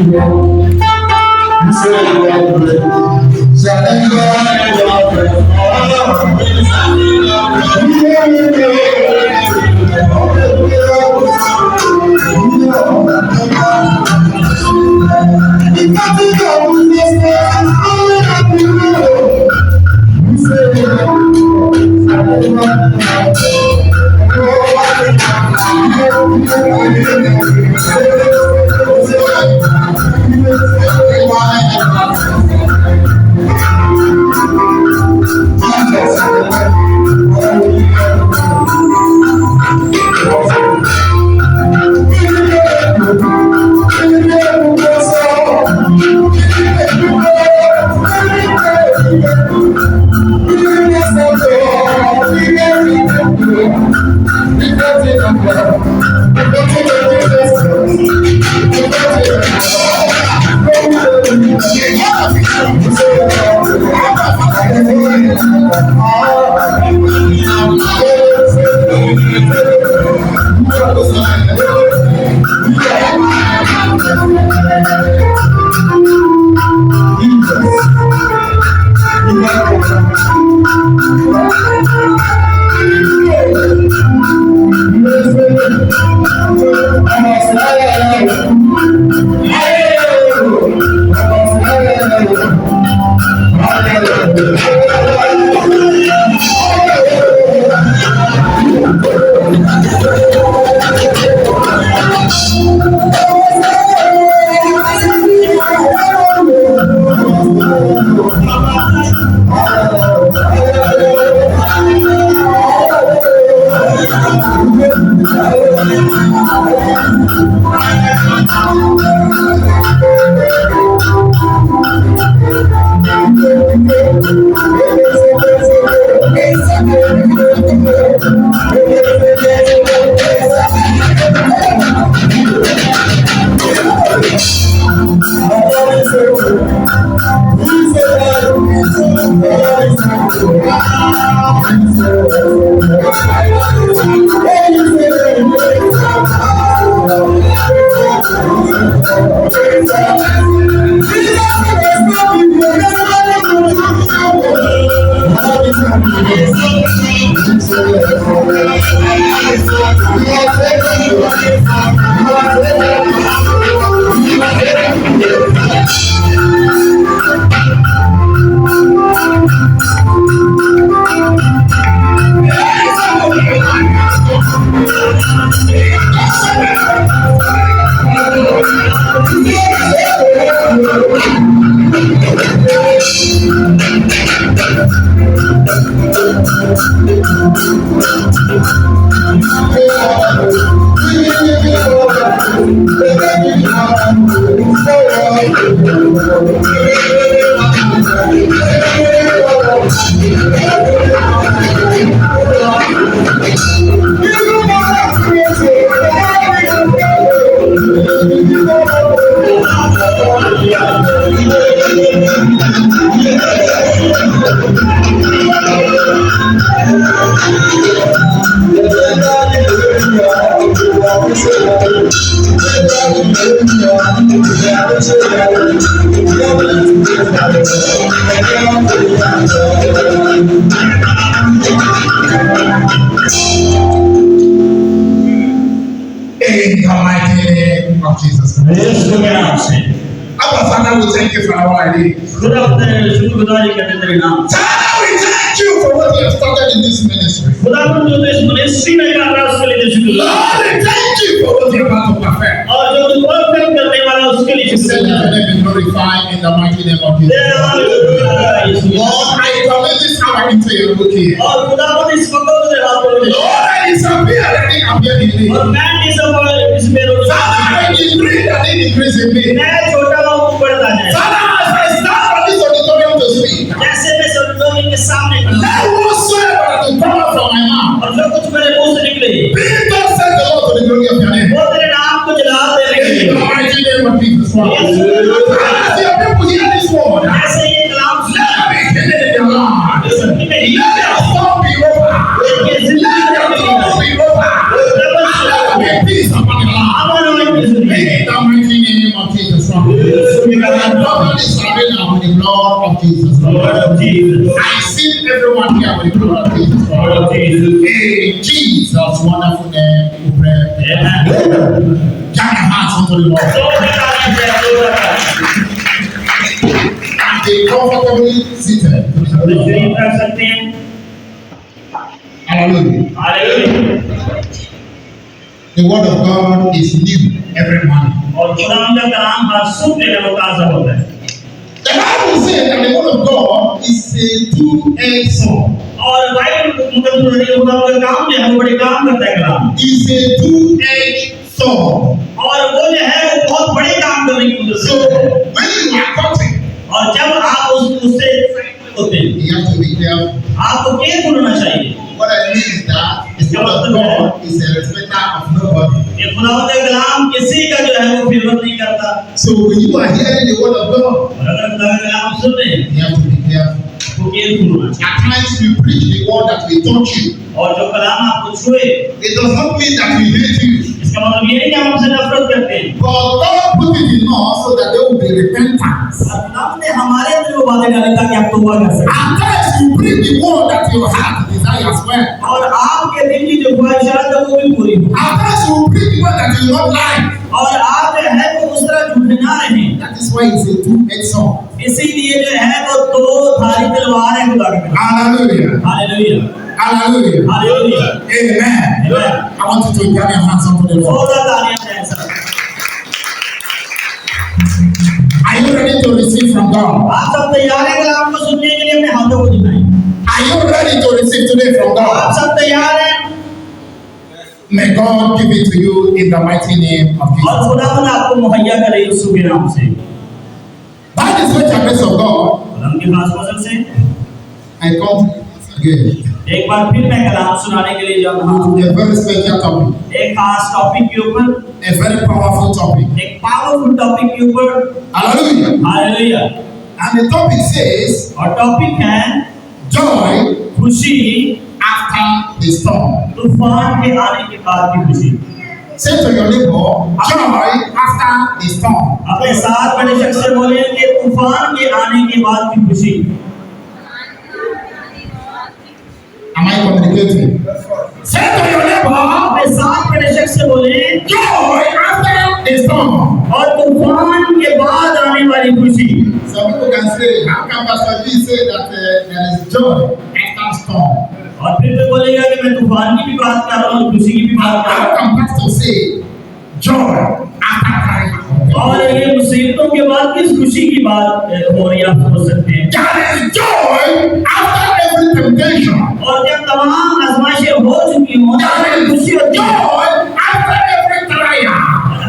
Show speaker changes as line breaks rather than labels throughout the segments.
In the mighty name of Jesus. blood of Jesus.
I seal everyone here with the blood of Jesus.
Blood of Jesus.
In Jesus' wonderful name, we pray.
Amen.
Jam your hands unto the Lord. Be comfortably seated. Hallelujah.
Hallelujah.
The word of God is new every morning.
और खुदावंद का कलाम हर सुबह जो ताज़ा होता है.
The Bible says that the word of God is a two-edged sword.
और Bible मुकद्दस खुदावंद का काम जो है वो बड़े काम करता है कलाम.
Is a two-edged sword.
और वो जो है वो बहुत बड़े काम करने की मदद
So
करता है.
when you are cutting,
और जब आप उससे होते हैं,
you have to be careful.
आपको केयरफुल होना चाहिए.
What I mean is that the word of God is a respecter of nobody.
ये खुदावंद का कलाम किसी का जो है वो फेवर नहीं करता.
So when you are hearing the word of God,
और अगर खुदा का कलाम सुन रहे हैं,
you have to be careful.
आपको केयरफुल होना चाहिए.
At times we preach the word that will touch you.
और जो कलाम आपको छुए,
It does not mean that we hate you.
इसका मतलब ये नहीं कि हम हमसे नफरत करते हैं.
But God put it in us so that there will be repentance.
और खुदावंद ने हमारे अंदर वो बातें डाली ताकि आप तौबा कर सकें.
At times you preach the word that your heart desires well.
और आपके दिल की जो ख्वाहिशात है वो भी पूरी हो.
At times you preach the word that you not like.
और आप जो है वो उस तरह झूठे ना रहें.
That is why it's a two-edged sword.
इसीलिए जो है वो दो धारी तलवार है खुदा की.
Hallelujah.
Hallelujah.
Hallelujah.
Hallelujah.
Amen.
Amen.
I want you to give your hands up to the Lord.
जोरदार तालियां दें sir.
Are you ready to receive from God?
आप सब तैयार हैं कलाम को सुनने के लिए? अपने हाथों को दिखाएं.
Are you ready to receive today from
आप
God?
सब तैयार हैं?
May God give it to you in the mighty name of
और
Jesus.
खुदावंद आपको मुहैया करे यीशु के नाम से.
By the special grace of God,
खुदावंद के खास फजल से
I come to you once again
एक बार फिर मैं कलाम सुनाने के लिए जा रहा हूँ.
with a very special topic,
एक खास टॉपिक के ऊपर,
a very powerful topic.
एक पावरफुल टॉपिक के ऊपर.
Hallelujah.
Hallelujah.
And the topic says,
और टॉपिक है
joy
खुशी
after the storm.
तूफान के आने के बाद की खुशी.
Say to your neighbor, joy after the storm.
अपने साथ बड़े शख्स से बोले कि तूफान के आने के बाद की खुशी.
Am I communicating? Say to your neighbor,
अपने साथ बड़े शख्स से बोले
joy after the storm.
और तूफान के बाद आने वाली खुशी.
Some people can say, how can Pastor B say that there is joy after storm?
और फिर तो बोलेगा कि मैं तूफान की भी बात कर रहा हूँ, खुशी की भी बात कर रहा
How can Pastor say joy after trial?
हूँ. और ये मुसीबतों के बाद किस खुशी की बात हो रही है आप समझ सकते हैं.
There is joy after every temptation.
और जब तमाम आजमाइशें हो चुकी हों,
There is
खुशी होती है.
joy after every trial.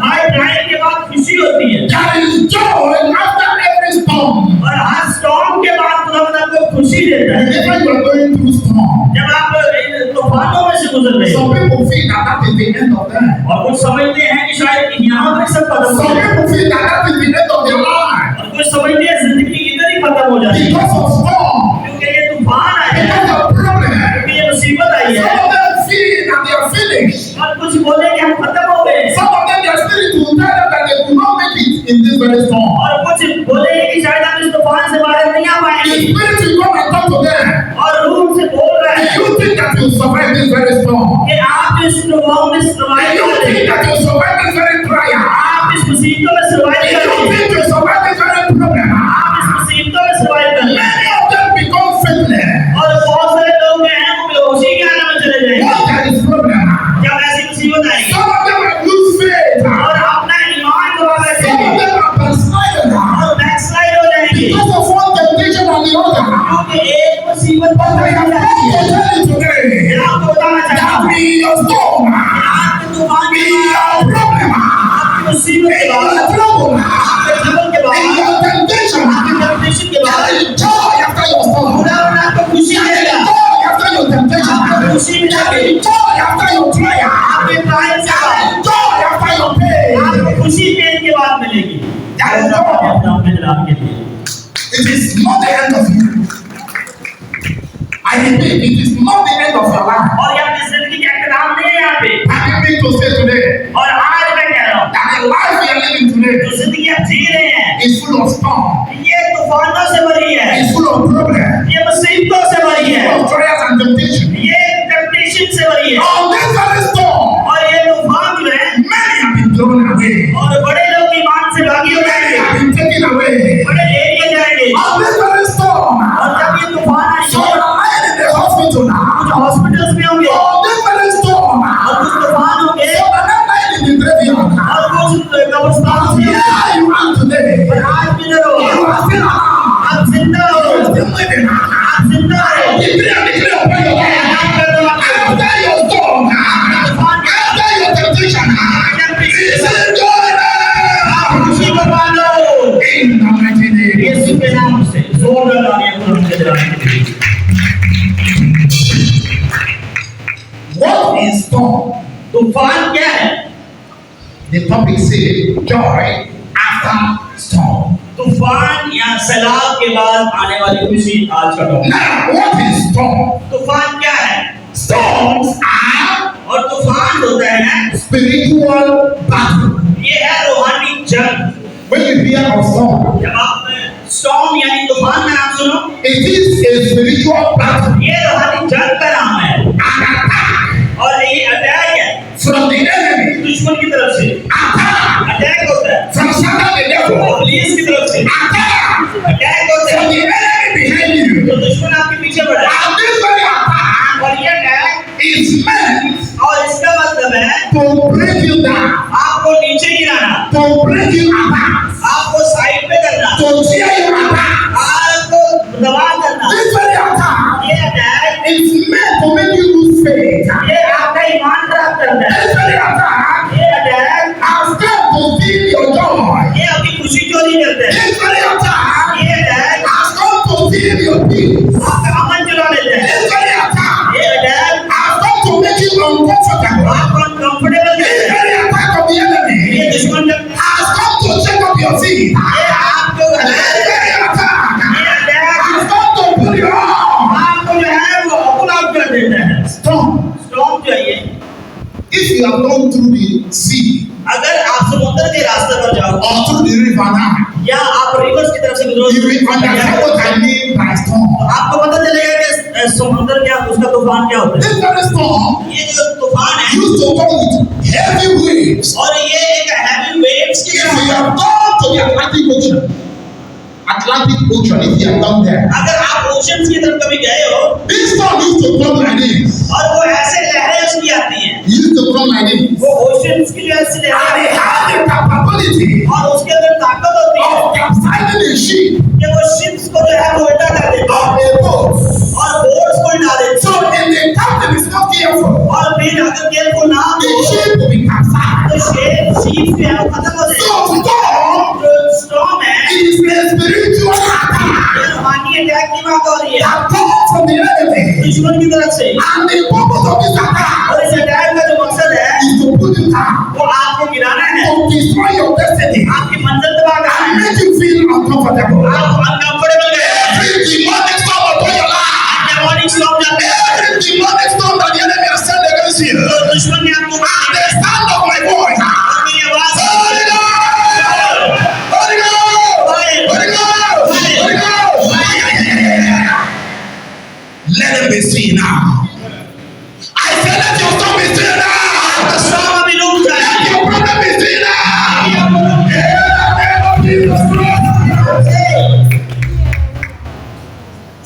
हर ट्रायल के बाद खुशी होती है.
There is joy after every storm.
और हर स्टॉर्म के बाद खुदावंद आपको खुशी देता है.
Whenever you are going through storm,
जब आप इन तूफानों में से गुजर रहे
some
हैं.
people feel that that is the end of them.
और कुछ समझते हैं कि शायद यहाँ पर सब खत्म हो
Some
जाए.
people feel that that is the end of their life.
और कुछ समझते हैं जिंदगी इधर ही खत्म हो जाती है.
Because of storm,
क्योंकि ये तूफान आया है,
because of problem.
क्योंकि ये मुसीबत आई
Some
है.
of them feel that they are finished.
और कुछ बोले कि हम खत्म हो गए.
Some of them, their spirit will tell them that they will not make it in this very storm.
और कुछ बोले कि शायद हम इस तूफान से बाहर नहीं आ
The
पाएंगे.
spirit will come and talk to them.
और रूह से बोल रहा है
And you think that you survive this very storm.
कि आप इस तूफान में
And
सर्वाइव
you think
करेंगे.
that you survive this very trial.
आप इस मुसीबतों में
And
सर्वाइव
you
करेंगे.
think you survive this very problem.
आप इस मुसीबतों में सर्वाइव करेंगे.
Many of them become faithless.
और बहुत सारे लोग जो हैं वो बेहोशी के आने में चले जाएंगे
What there is problem?
जब ऐसी मुसीबत आएगी.
Some of them have lose faith.
और अपना ईमान गवा
Some of
बैठेंगे
them are backslided.
और बैकस्लाइड हो जाएंगे
Because of one temptation or the other.
क्योंकि एक मुसीबत
But I
पर
have come to tell you today
मैं आपको बताना चाहता
that
हूँ
in your storm,
आपके तूफान के
in
बाद,
your problem,
आपकी मुसीबत के
in
बाद,
your trouble,
आपके ट्रबल के
in
बाद,
your temptation,
आपके टेम्पटेशन के बाद
there is joy after your storm.
खुदावंद आपको खुशी
There
देगा.
is joy after your temptation.
आपको खुशी
There
मिलेगी.
is joy after your trial.
आपके ट्रायल से
There
बाद
is joy after your pain.
आपको खुशी पेन के बाद मिलेगी.
There is joy.
अपना मेहराब के लिए.
It is not the end of you. I repeat, it is not the end of your life.
और ये अपनी जिंदगी का इख्तिताम नहीं है यहाँ पे.
I need to say today
और आज मैं कह रहा हूँ
that the life we are living today
जो जिंदगी आप जी रहे हैं
is full of storm,
ये तूफानों से भरी है.
is full of
रही है
On this very storm,
और ये तूफान जो है
many have been thrown away.
और बड़े लोग ईमान से भागी हो
Many
जाएंगे,
have been taken away.
बड़े ले लिए जाएंगे।
On this very storm,
और जब ये तूफान
some
आएंगे
are lying in the hospital
कुछ
now.
हॉस्पिटल्स में होंगे
On this very storm,
और कुछ तूफान होंगे
some are not lying in the graveyard now.
और कुछ कब्रिस्तान में होंगे।
Here you are today.
पर आज भी डरो,
You are still alive.
आप जिंदा हो,
You are still living now.
आप जिंदा हो।
Declare upon your life. After your storm, after your temptation, this is going on.
खुशी को पालो
In the mighty name.
यीशु के नाम से जोरदार तालियां बजाने के लिए।
What is storm?
तूफान क्या है?
The topic says joy after storm.
तूफान या सैलाब के बाद आने वाली खुशी आज का topic.
Now, what is storm?
तूफान क्या है?
Storms are
और तूफान होता है
spiritual battle.
ये है रूहानी जंग।
When you hear of storm,
जब आप स्टॉर्म यानी तूफान का नाम सुनो,
it is a spiritual battle.
ये रूहानी जंग का नाम है
An attack
और ये अटैक है
from the enemy.
दुश्मन की तरफ से।
Attack
अटैक होता है
from Satan the devil.
Police की तरफ से।
Attack
अटैक होता
from
है
the enemy behind you.
तो दुश्मन आपके पीछे बढ़ा है
And this very attack
और ये अटैक
is meant
और इसका मतलब है
to break you down,
आपको नीचे गिराना,
to break you apart,
आपको साइड पे करना,
to tear you apart.
आपको दबा करना।
This very attack
ये attack
is meant to make you lose faith.
ये आपका ईमान खराब करना है।
This very attack
ये attack
has come to steal your joy.
ये आपकी खुशी चोरी करते हैं।
This very attack
ये attack
has come to steal your peace.
आपका अमन चुरा लेते हैं।
This very attack
ये attack
has come to make you uncomfortable.
आपको अनकंफर्टेबल
This
करते हैं।
very attack of the
ये
enemy
दुश्मन जब
has come to check up your feet.
ये आपको
This very attack
ये attack
has come to pull you off.
आपको जो है वो पुल आउट कर देता है।
Storm.
स्टॉर्म चाहिए।
If you have gone through the sea
अगर आप समुद्र के रास्ते पर जाओ
or through the river now,
या आप रिवर्स की तरफ से गुजरो
you will understand what I mean by storm.
आपको पता चलेगा कि समुद्र क्या उसका तूफान क्या होता है।
This very storm
ये जो तूफान है
used to come with heavy waves.
और ये एक हैवी वेव्स की
If
तरह
you
होता है।
have gone to the Atlantic Ocean, if you have gone there,
अगर आप ओशंस की तरफ कभी गए हो
this storm used to come like this.
और वो ऐसे लहरें उसकी आती हैं,
It used to come like this.
वो ओशंस की जो ऐसी
And
लहरें
it has the capability
और उसके अंदर ताकत होती है
of capsizing a ship
कि वो शिप्स को जो है वो उल्टा कर देती है
of a boat.
और बोट्स को उल्टा देती
So
है।
if the captain is not careful,
और फिर अगर केयरफुल ना हो
the ship will be capsized.
तो शिप जो है वो खत्म हो जाएगी।
So storm
जो स्टॉर्म है
is a spiritual attack
ये रूहानी अटैक की बात हो रही है
that comes from the enemy.
दुश्मन की तरफ से।
And the purpose of this attack
और इस अटैक का जो मकसद है
is to put you down,
वो आपको गिराना है,
to destroy your destiny,
आपकी मंजिल तबाह करना
and
है,
make you feel uncomfortable.
आपको अनकंफर्टेबल करना है।
Every demonic storm upon your life,
demonic storm जाते हैं
every demonic storm that the enemy has sent against you,
तो दुश्मन ने आपको
at the sound of my voice,
अपनी आवाज
Holy Ghost! Holy Ghost! Holy Ghost! Holy Ghost! Let them be seen now. I said, let your storm be seen now.
Storm अभी रुक जाए।
Let your problem be seen now. In the name of Jesus Christ.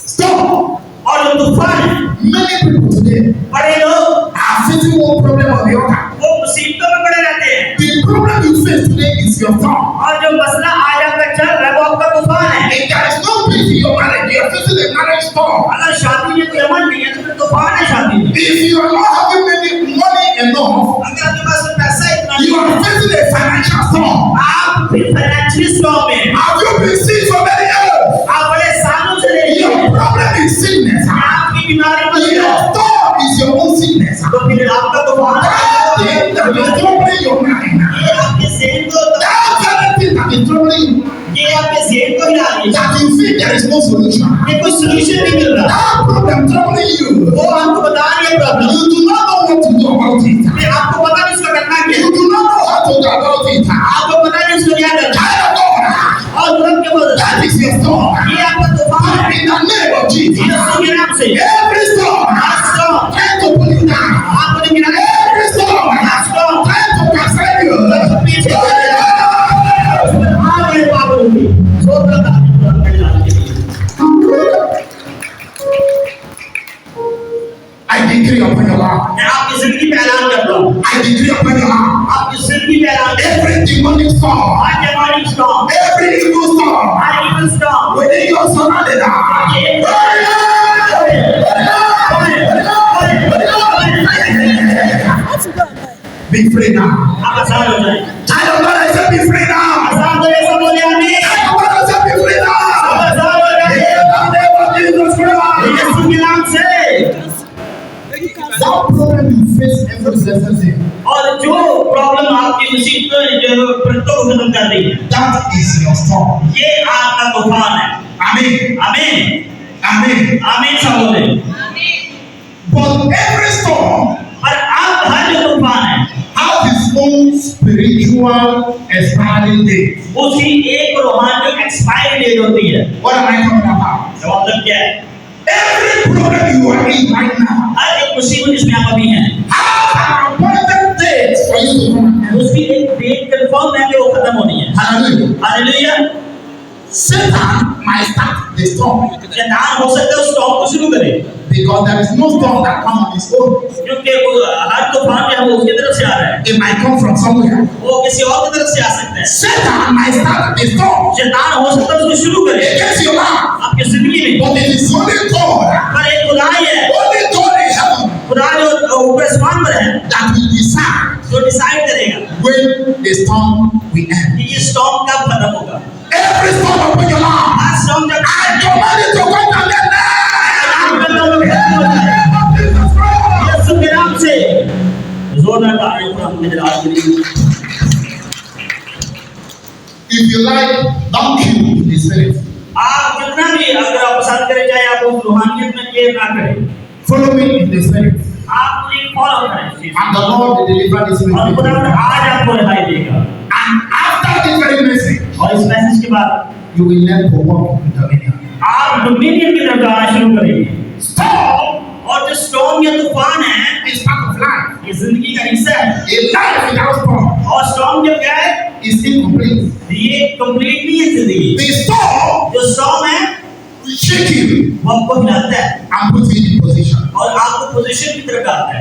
Storm.
और जो तूफान है,
Many people today
बड़े लोग
are facing one problem or the other.
वो मुसीबतों में पड़े रहते हैं
The problem you face today is your storm.
और जो मसला आज आपका चल रहा है वो आपका तूफान है।
If there is no peace in your marriage, you are facing a marriage storm.
अगर शादी में कोई अमन नहीं है तो फिर तूफान है शादी में।
If you are not having money enough,
अगर आपके पास में पैसा इतना
you
नहीं है,
are facing a financial storm.
आप फिर फाइनेंशियल स्टॉर्म में हैं।
Have you been sick for many years?
आप बड़े सालों से ले
Your problem is sickness.
आपकी बीमारी बन
Your
गई
storm is your own sickness.
तो फिर आपका तूफान
That thing that is troubling your mind.
ये आपके ज़हन को
That very thing that is troubling you.
ये आपके ज़हन को हिला रही है
That you think there is no solution.
ये कोई सॉल्यूशन नहीं मिल रहा।
That problem troubling you.
वो हमको बता रही है problem,
You do not know what to do about it.
फिर आपको पता नहीं उसका करना क्या है,
You do not know how to go about it.
आपको पता नहीं उसको क्या करना है।
Child of God,
और तुरंत के बाद
that is your storm.
ये आपका तूफान है।
In the name of Jesus.
यीशु के नाम से
Every storm
her storm
trying to pull you down,
आपको
decree upon your life.
आपकी जिंदगी में ऐलान करें।
Every demonic storm,
her demonic storm,
every evil storm
her evil storm,
within your surrounding, be free now.
आप आजाद हो जाएं।
Child of God, I said be free now.
आजाद हो जाएं, सब बोले आमीन।
Child of God, I said be free now.
सब आजाद हो जाएं।
In the name of Jesus Christ.
यीशु के नाम से।
That problem you face every blessed day,
और जो प्रॉब्लम आपकी मुसीबत जो प्रत्येक खत्म कर रही है,
that is your storm.
ये आपका तूफान है।
Amen.
आमीन।
Amen.
आमीन सब बोले।
But every storm
और आप हर जो तूफान है,
has its own spiritual expiry date.
उसकी एक रूहानी एक्सपायरी डेट होती है।
What am I talking about?
तो मतलब क्या है?
Every problem you are in right now
हर एक मुसीबत जिसमें आप अभी हैं,
has an appointed date for you to come and end.
उसकी एक डेट कंफर्म है कि वो खत्म होनी है।
Hallelujah.
Hallelujah.
Satan might start the storm
शैतान हो सकता है उस स्टॉर्म को शुरू करे,
because there is no storm that comes on its own.
क्योंकि वो हर तूफान जो है वो उसकी तरफ से आ रहा है,
It might come from somewhere.
वो किसी और की तरफ से आ सकता है।
Satan might start the storm
शैतान हो सकता है उसको शुरू करे
against your life,
आपकी जिंदगी में,
but it is only God,
पर एक खुदा ही है,
only God in heaven
खुदा जो ऊपर आसमान पर है,
that will decide
जो डिसाइड करेगा
when the storm will end.
कि ये स्टॉर्म कब खत्म होगा।
Every storm upon your life,
her storm जब
I command it to come and end now. Jesus Christ.
यीशु के नाम से जोरदार तालियों पर हम नजर आ रही हैं।
If you like, don't kill the spirit.
आप जितना भी अगर आप पसंद करें, चाहे आप उस रूहानियत में केयर ना करें,
Follow me in the spirit,
आप मुझे फॉलो करें इस चीज़
and the Lord will deliver this
को। और खुदा
message.
आज आपको रिहाई देगा।
And after this very message,
और इस मैसेज के बाद
you will learn to walk in dominion.
आप डोमिनियन की तरफ जाना शुरू करेंगे।
Storm
और जो स्टॉर्म या तूफान है,
is part of life.
ये जिंदगी का हिस्सा है।
A life without storm
और स्टॉर्म जब क्या है,
is incomplete.
ये कंप्लीट नहीं है जिंदगी।
The storm
जो स्टॉर्म है
will shake you
वो आपको हिलाता है
and put you in position.
और आपको पोजीशन की तरफ लाता है।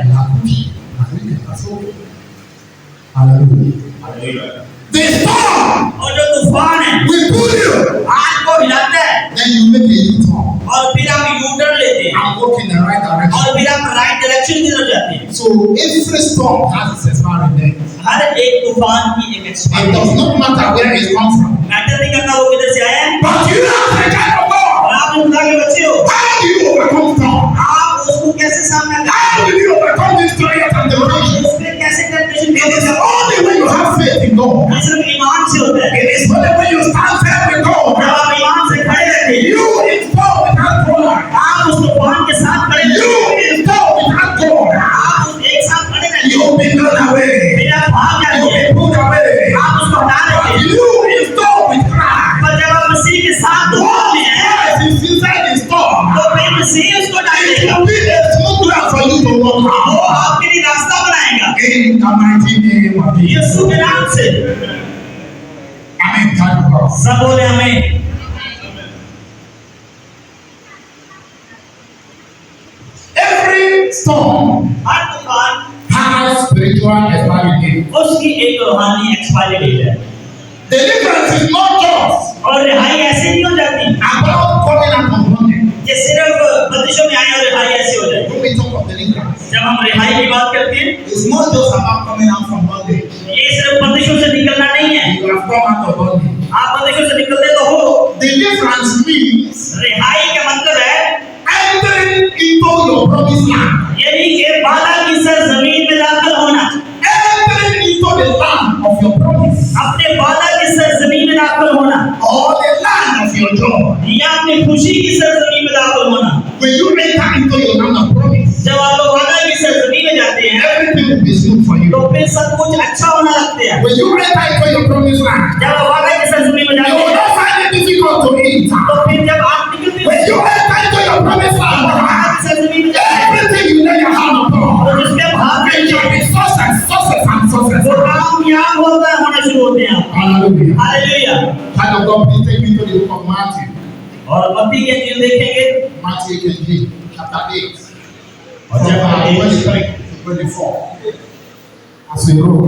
Hallelujah. The storm
और जो तूफान है
will pull you.
आपको हिलाता है
Then you make a U-turn
और फिर आप यू टर्न लेते हैं
and walk in the right direction.
और फिर आप राइट डायरेक्शन की तरफ जाते हैं।
So every storm has its expiry date.
हर एक तूफान की एक
It
expiry
does not matter where it comes from.
Matter नहीं करता वो किधर से आया है।
But you are the kind of
और
God.
आप खुदा के बच्चे हो,
How do you overcome storm?
आप उसको कैसे सामना
How
करते
do you overcome this trials and
हो,
temptations?
उसमें कैसे tension
It is only when you have faith in God.
सिर्फ ईमान से होता है।
It is only when you stand firm with
जब
God.
आप ईमान से खड़े रहते हैं,
You in storm without God.
आप उस तूफान के साथ खड़े रहते
You
हैं,
in storm without God.
आप उस एक साथ खड़े रहते हैं,
You be blown away.
फिर आप भाग
You
जाते
be
हैं,
pulled away.
आप उसको हटा देते हैं।
You in storm with Christ.
पर जब आप मसीह के साथ तूफान में हैं,
Christ is inside the storm.
तो फिर मसीह उसको
It
डालेगा,
will be a smooth ground for you to walk
वो
on.
आपके लिए रास्ता बनाएगा
In the mighty name of Jesus.
यीशु के नाम से।
Amen. Thank God.
सब बोले हमें।
Every storm
हर तूफान
has spiritual expiry date.
उसकी एक रूहानी एक्सपायरी डेट है।
Deliverance is not just
और रिहाई ऐसे नहीं हो जाती
about coming out of bondage.
कि सिर्फ बंदिशों में आए और रिहाई ऐसे हो जाए।
When we talk of deliverance,
जब हम रिहाई की बात करते हैं,
it's not just about coming out from bondage.
ये सिर्फ बंदिशों से निकलना नहीं है।
You have come out of bondage.
आप बंदिशों से निकलते तो हो।
Deliverance means
रिहाई का मतलब है
entering into your promised land.
यानी कि वादा की सरजमीन में दाखिल होना,
Entering into the land of your promise.
अपने वादा की सरजमीन में दाखिल होना,
Or the land of your joy.
या अपनी खुशी की सरजमीन में दाखिल होना।
When you enter into your land of promise,
जब आप वादा की सरजमीन में जाते हैं,
everything will be smooth for you.
तो फिर सब कुछ अच्छा होना लगता है।
When you enter into your promised land,
जब आप वादा की सरजमीन में
you
जाते
will
हैं,
not find it difficult to eat.
तो फिर जब आप निकलते
When
हैं,
you enter into your promised
वादा
land,
की सरजमीन में जाते हैं,
everything you lay your hand upon,
तो जिसमें भाग
it
रहे
shall
हैं,
be success, success and success.
वो कामयाब होना शुरू होते हैं।
Hallelujah.
Hallelujah.
Child of God, please take me to the book of Matthew.
और मत्ती के अंजील देखेंगे
Matthew 18, chapter 8.
और chapter 8,
23 to 24. As as we roll.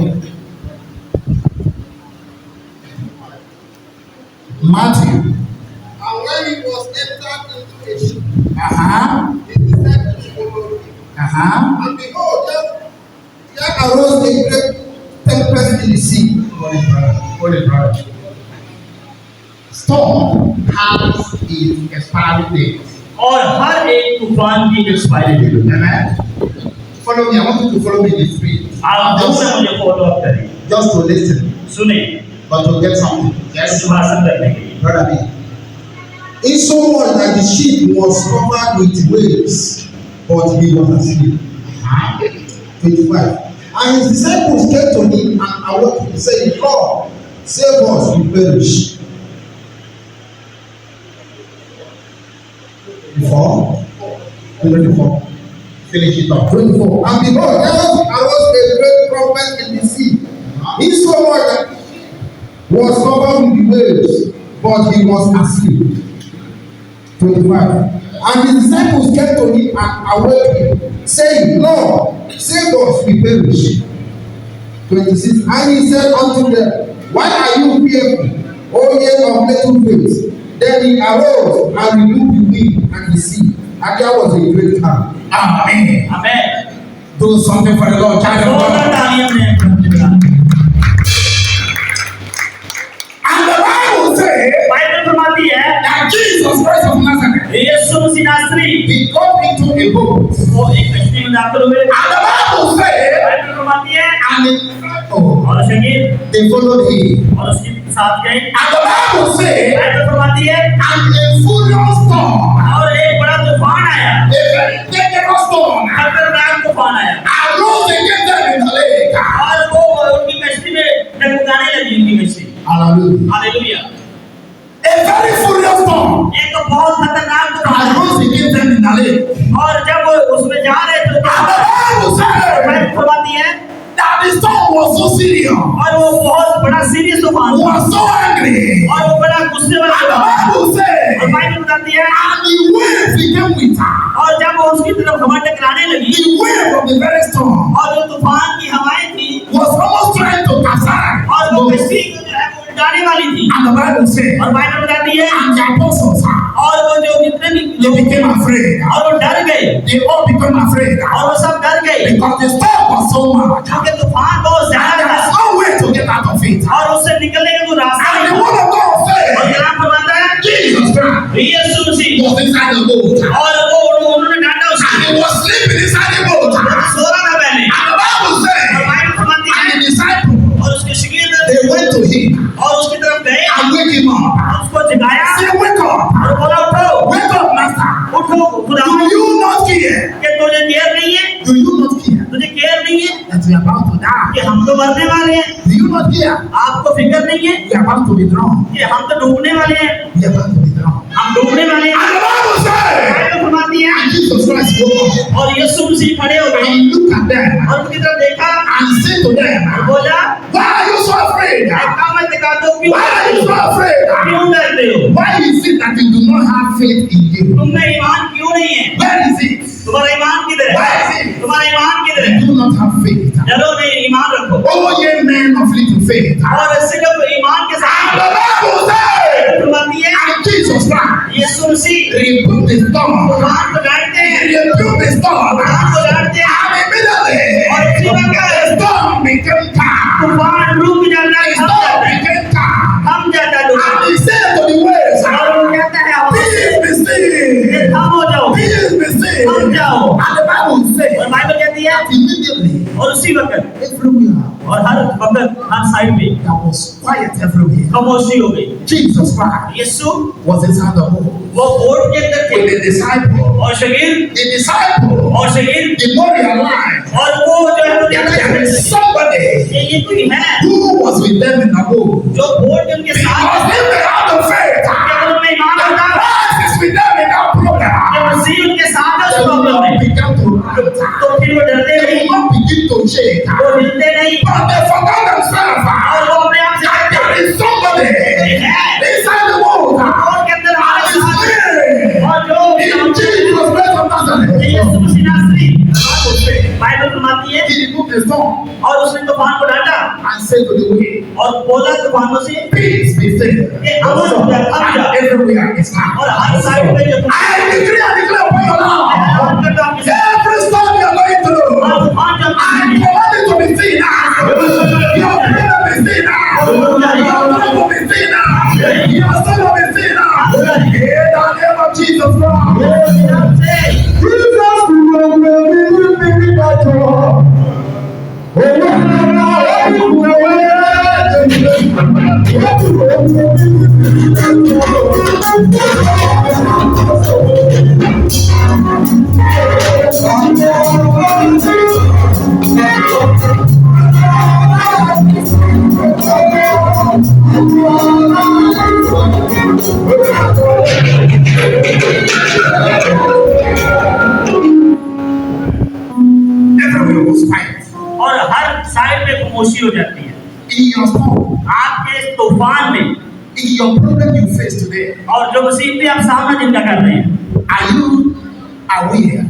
Matthew.
And when he was entered into a ship,
Uh-huh.
his disciples followed him.
Uh-huh.
And behold, there arose a great tempest in the sea.
Holy brother. Storm has its expiry date.
और हर एक तूफान की expiry date होती है।
Amen. Follow me. I want you to follow me in the spirit.
आप दोनों मुझे follow up करें,
Just to listen,
सुने,
but to get something.
yes, भाषण करने के लिए।
Brother B.
Insomuch that the ship was covered with waves,
But he was asleep.
25. And his disciples came to him and awoke him, saying, Lord, save us, we perish.
Before. 24. Finish it up.
24. And behold, there arose a great trumpet in the sea. Insomuch that was covered with waves, but he was asleep. 25. And his disciples came to him and awoke him, saying, Lord, save us, we perish. 26. And he said unto them, Why are you fearful, O ye of little faith? Then he arose and rebuked the wind and the sea, and there was a great calm.
Amen.
Amen।
Do something for the Lord. Child of
जोरदार
God.
तालियां बजाएं।
And the Bible says
Bible फरमाती है
that Jesus Christ of Nazareth,
यीशु मसीह नासरी
he got into a boat.
वो एक कश्ती में दाखिल हुए।
And the Bible says,
Bible फरमाती है
and the disciples,
और शगीर
they followed him.
और उसके साथ गए।
And the Bible says,
Bible फरमाती है
and a furious storm,
और एक बड़ा तूफान आया,
a very dangerous storm,
खतरनाक तूफान आया
arose against them in the lake.
और वो उनकी कश्ती में डगमगाने लगी उनकी कश्ती।
Hallelujah.
Hallelujah.
A very furious storm
एक बहुत खतरनाक तूफान
arose against them in the lake.
और जब वो उसमें जा रहे थे तो
And the Bible says
Bible फरमाती है
that the storm was so serious,
और वो बहुत बड़ा सीरियस तूफान था
was so angry.
और वो बड़ा गुस्से वाला
And the
तूफान था।
Bible says,
और बाइबल बताती है
and the waves became winter.
और जब वो उसकी तरफ हवा टकराने लगी
The wave of the very storm
और जो तूफान की हवाएं थी
was almost trying to capsize.
और वो कश्ती को जो है वो उल्टाने वाली थी।
And the Bible says,
और बाइबल बताती है
and the apostles,
और वो जो जितने भी
they
लोग
became afraid.
और वो डर गए
They all became afraid
और वो सब डर गए
because the storm was so much.
क्योंकि तूफान बहुत
And
ज्यादा
there was
था
no way to get out of it.
और उससे निकलने का कोई रास्ता
And the
नहीं था।
word of God
और
says,
कलाम फरमाता है
Jesus Christ
Yeshu Masih
was inside the boat.
और वो उन्होंने डांटा
And
उसको
he was sleeping inside the boat.
वो तो सो रहा था पहले
And the Bible
और
says,
बाइबल फरमाती है
and the disciples,
और उसके शागिर्द
they went to him
और उसकी तरफ गए
and wake him up.
और उसको जगाया
Say, wake up.
और बोला उठो
Wake up, master.
उठो खुदा
Do you not care?
कि तुझे केयर नहीं है
Do you not care
तुझे केयर नहीं है
that we are about to die?
कि हम तो मरने वाले हैं
Do you not care?
आपको फिक्र नहीं है
We are about to be drowned.
कि हम तो डूबने वाले हैं
We are about to be drowned.
हम डूबने वाले हैं
And the Bible says,
Bible फरमाती है
and Jesus Christ woke up
और यीशु मसीह खड़े हो गए
and looked at them
और उनकी तरफ देखा
and said to
और
them,
बोला
why are you so afraid?
ऐसा मत दिखा दो क्यों
Why are you so afraid?
क्यों डरते हो
Why is it that you do not have faith in you?
तुम में ईमान क्यों नहीं है
Where is it?
तुम्हारा ईमान किधर
Where
है
is it?
तुम्हारा ईमान किधर है
You do not have faith.
चलो नहीं ईमान रखो
Oh, ye men of little faith.
और सिर्फ ईमान के
And
साथ
the Bible says,
फरमाती है
and Jesus Christ
Yeshu Masih
rebuked the storm.
तूफान को डांटते हैं
He rebuked the storm.
तूफान को डांटते हैं
And immediately,
और उसी वक्त
the storm became calm.
तूफान रुक जाता है
The
थम
storm
जाता है
became calm.
थम जाता है
And
तूफान
he said to the waves,
और वो कहता है हवा से,
peace be still.
थम हो जाओ
Peace be still.
थम जाओ
And the Bible
और
says,
बाइबल कहती है
immediately,
और उसी वक्त
everywhere,
और हर वक्त हर साइड पे
there was quiet everywhere.
खामोशी हो गई
Jesus Christ
यीशु
was inside the boat
वो बोट के अंदर थे
with the disciple.
और शगीर
The disciple
और शगीर
did not realize
और वो जो है वो
that
कहता
there
है
is somebody
ये कोई है
who was with them in the boat.
जो बोट के उनके
Because
साथ
if they had the faith,
अगर उनमें ईमान
the
होता
Christ is with them in that problem.
कि मसीह उनके साथ है उस
They will
प्रॉब्लम
not
में
begin to rant.
तो फिर वो डरते
They
नहीं
will not begin to shake.
वो हिलते नहीं
But they forgot themselves.
और वो अपने आप से
That
कहते
there is somebody inside the boat.
Boat के अंदर
And
हमारे
his
साथ
name
और जो
is Jesus Christ of Nazareth.
यीशु मसीह नासरी
The Bible says,
बाइबल फरमाती है
he removed the storm
और उसने तूफान को डांटा
and said to the wind,
और बोला तूफानों से
peace be still.
ये अमन हो जा, थम जा।
And everywhere is calm.
और हर साइड पे जो
I decree and declare upon your
तूफान
life.
करता हूं किसी
Every storm you are going through,
और तूफान जब
I command it to be seen now. Your prayer be seen now. Your life will be seen now. Your soul will be seen now. In the name of Jesus Christ. Jesus, we will everywhere was quiet.
और हर side पे खामोशी हो जाती है
In your storm,
आपके इस तूफान में
in your problem you face today,
और जो मुसीबतें आप सामना जिनका कर रहे हैं
are you aware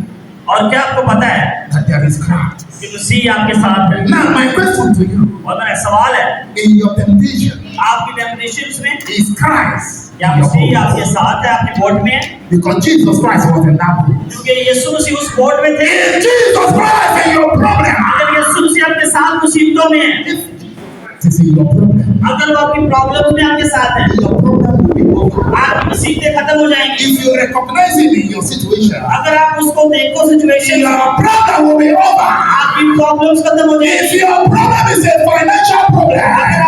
और क्या आपको पता है
that there is Christ?
कि मसीह आपके साथ है
Now my question to you,
और मेरा सवाल है
in your temptation,
आपकी टेम्पटेशंस में
is Christ
या
in your
मसीह
boat?
आपके साथ है आपके बोट में
Because Jesus Christ was in that boat.
क्योंकि यीशु मसीह उस बोट में थे
Is Jesus Christ in your problem?
अगर यीशु मसीह आपके साथ मुसीबतों में है
This is your problem.
अगर वो आपकी प्रॉब्लम्स में आपके साथ है
Your problem will be over.
आपकी मुसीबतें खत्म हो जाएंगी
If you recognize him in your situation,
अगर आप उसको देखो situation
your problem will be over.
आपकी प्रॉब्लम्स खत्म हो
If
जाएंगी
your problem is a financial
अगर
problem,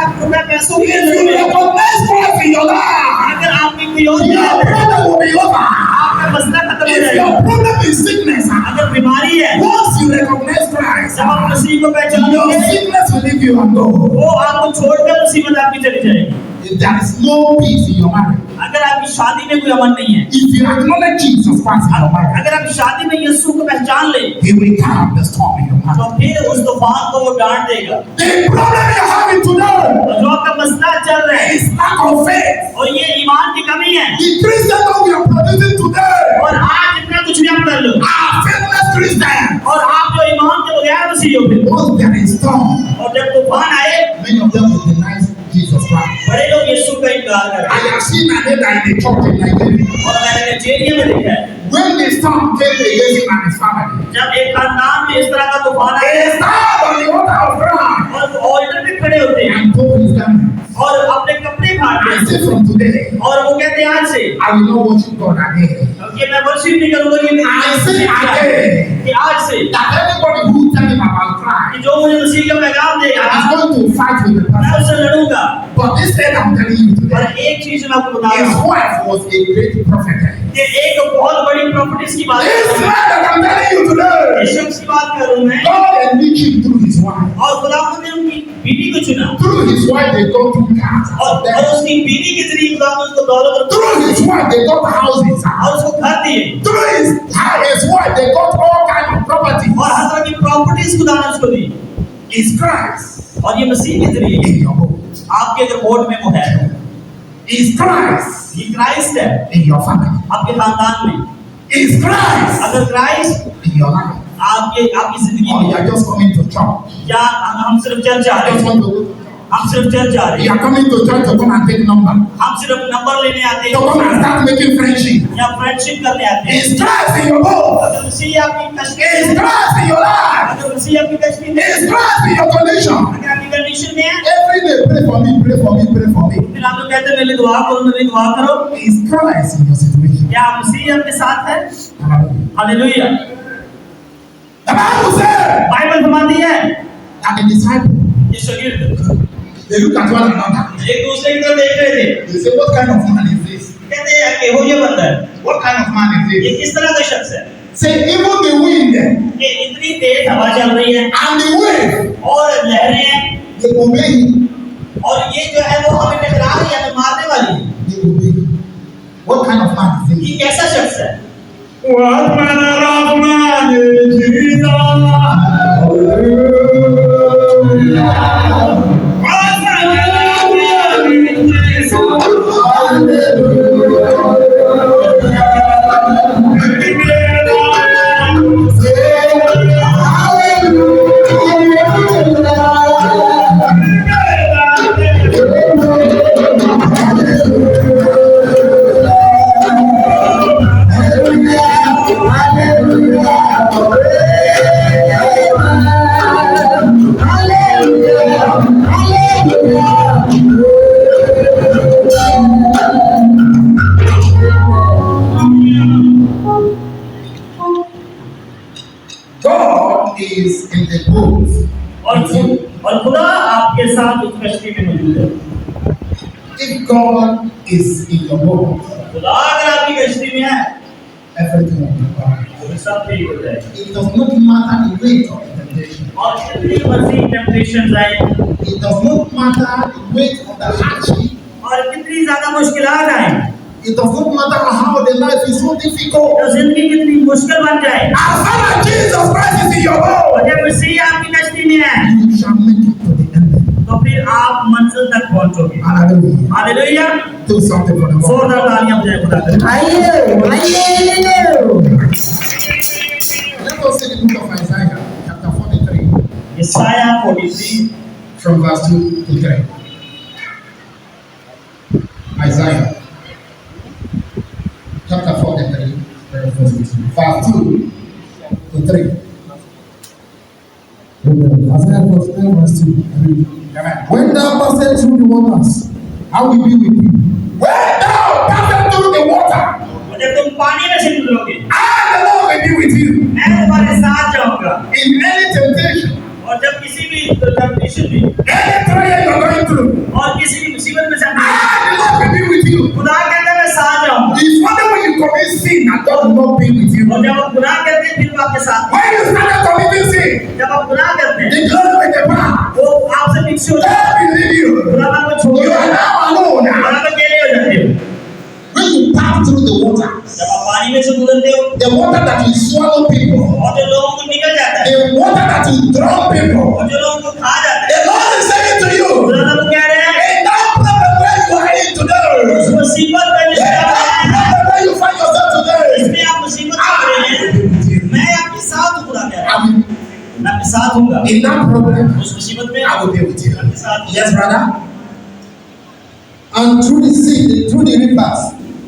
आपको मैं पैसों की
if you
जरूरत है
recognize Christ in your life,
अगर आपकी कोई और
your
जरूरत है
problem will be over.
आपका मसला खत्म हो
If
जाएगा
your problem is sickness,
अगर बीमारी है
once you recognize Christ,
जब आप मसीह को
your
पहचानोगे
sickness will leave you and go.
वो आपको छोड़कर मुसीबत आपकी चली जाएगी
If there is no peace in your marriage,
अगर आपकी शादी में कोई अमन नहीं है
if you acknowledge Jesus Christ in your marriage,
अगर आप शादी में यीशु को पहचान ले
he will calm the storm in your
तो
marriage.
फिर उस तूफान को वो डांट देगा
The problem you're having today
और जो आपका मसला चल रहा है
is lack of faith.
और ये ईमान की कमी है
The Christian that we are producing today
और आज इतना कुछ भी आप कर लो
are faithless Christians.
और आप जो ईमान के बगैर मसीह हो फिर
Once there is storm,
और जब तूफान आए
many of them will deny Jesus Christ.
बड़े लोग यीशु का इनकार कर
I have seen Aneda in the church in Nigeria.
और मैंने नाइजीरिया में देखा है
When the storm came against him and his family,
जब एक खानदान में इस तरह का तूफान
they
आया
stand on the altar of Christ
और ऑल्टर पे खड़े होते हैं
and told his family,
और अपने कपड़े फाड़
I
लेते
say from today,
और वो कहते हैं आज से
I will not worship God again.
कि मैं वर्शिप नहीं करूंगा ये मेरी
I say again,
कि आज से
that anybody who tell him about Christ
कि जो मुझे मसीह का पैगाम देगा
is going to fight with the
मैं
person.
उससे लड़ूंगा
But this thing I'm telling you
और
today,
एक चीज मैं आपको बता रहा
his
हूँ
wife was a great prophetess.
कि एक बहुत बड़ी प्रॉपर्टीज की बात
This
है
man that I'm telling you today,
इस शख्स की बात कर रहा हूँ मैं
God enriched him through his wife.
और खुदावंद ने उनकी बीवी को चुना
Through his wife, they got two cars.
और उसकी बीवी के जरिए खुदावंद उसको दौलत और
Through his wife, they got houses.
और उसको घर दिए
Through his wife, they got all kind of property.
और हर तरह की प्रॉपर्टीज खुदावंद उसको दी
Is Christ
और ये मसीह के जरिए
in your boat?
आपके अगर बोर्ड में वो है
Is Christ
ये क्राइस्ट है
in your family?
आपके खानदान में
Is Christ
अगर क्राइस्ट
in your life?
आपकी जिंदगी
Or you
में
are just coming to church?
या हम सिर्फ चर्च जा
I
रहे
just
हैं
want to.
हम सिर्फ चर्च जा रहे
You
हैं
are coming to church to come and take number.
हम सिर्फ नंबर लेने आते
To come and
हैं
start making friendship.
या फ्रेंडशिप करने आते हैं
Is Christ in your boat?
अगर मसीह आपकी
Is
कश्ती
Christ in your life?
अगर मसीह आपकी कश्ती में
Is Christ in your condition?
अगर आपकी कंडीशन में है
Every day, pray for me, pray for me, pray for me.
फिर आप लोग कहते हैं मेरी दुआ करो मेरी दुआ करो
Is Christ in your situation?
क्या मसीह आपके साथ है
Hallelujah.
Hallelujah
The Bible says
Bible फरमाती है
that the disciples,
ये शागिर्द
they look at one another.
एक दूसरे की तरफ देख रहे थे
They say, what kind of man is this?
कहते हैं कि हो ये बंदा है
What kind of man is
ये
this?
किस तरह का शख्स है
Say, even the wind
कि इतनी तेज हवा चल रही है
and the wave,
और लहरें हैं
they obey him.
और ये जो है वो हमें टकरा रही है हमें मारने वाली है
They obey him. What kind of man is this?
ये कैसा शख्स है
What manner of man is Jesus? Hallelujah.
आपके साथ उस कश्ती में मौजूद है।
If God is in your boat,
खुदा अगर आपकी कश्ती में है
everything will be fine.
तो सब ठीक हो जाएगा।
It does not matter the weight of the temptation.
और कितनी मसीह टेम्पटेशंस आए
It does not matter the weight of the hardship.
और कितनी ज्यादा मुश्किलात आए,
It does not matter how the life is so difficult.
तो जिंदगी कितनी मुश्किल बन जाए,
As long as Jesus Christ is in your
और
boat,
जब मसीह आपकी कश्ती में है
you shall make it to the end.
तो फिर आप मंजिल तक पहुंचोगे।
Hallelujah.
Hallelujah.
Do something for the Lord.
जोरदार तालियां बजाएं खुदा के लिए।
Let us see the book of Isaiah, chapter 43,
यशायाह 43
from verse 2 to 3. Isaiah, chapter 43, verse 2 to 3.
Isaiah 49 verse 2.
Amen.
When thou passest through the waters, I will be with thee.
When thou passest through the water,
और जब तुम पानी में से गुजरोगे
I, the Lord, will be with you.
मैं तुम्हारे साथ जाऊंगा।
In any temptation,
और जब किसी भी टेम्पटेशन में
any trial you are going through,
और किसी भी मुसीबत में जाना,
I, the Lord, will be with you.
खुदा कहता है मैं साथ जाऊंगा।
It's only when you commit sin that God will not be with you.
और जब आप गुनाह करते हैं फिर वो आपके साथ,
When you started committing sin,
जब आप गुनाह करते हैं
the glory will depart.
वो आपसे पीछे हो जाता
God will leave you.
है, खुदा आपको छोड़
You
देता
are
है,
now alone.
और आप अकेले हो जाते हो।
When you pass through the waters,
जब आप पानी में से गुजरते हो
the water that will swallow people,
और जो लोगों को निकल जाता है
the water that will drown people,
और जो लोगों को खा जाता है,
the Lord is saying to you,
खुदा आपको कह रहे हैं
in that problem where you are in
उस
today,
मुसीबत में
in that problem where you find yourself today,
इसमें आप मुसीबत में आ रहे हैं, मैं आपके साथ हूँ। खुदा कह रहा है
I will,
मैं आपके साथ हूँगा
in that problem,
उस मुसीबत में,
I will be with you.
आपके साथ हूँ।
Yes, brother.
And through the sea, through the rivers,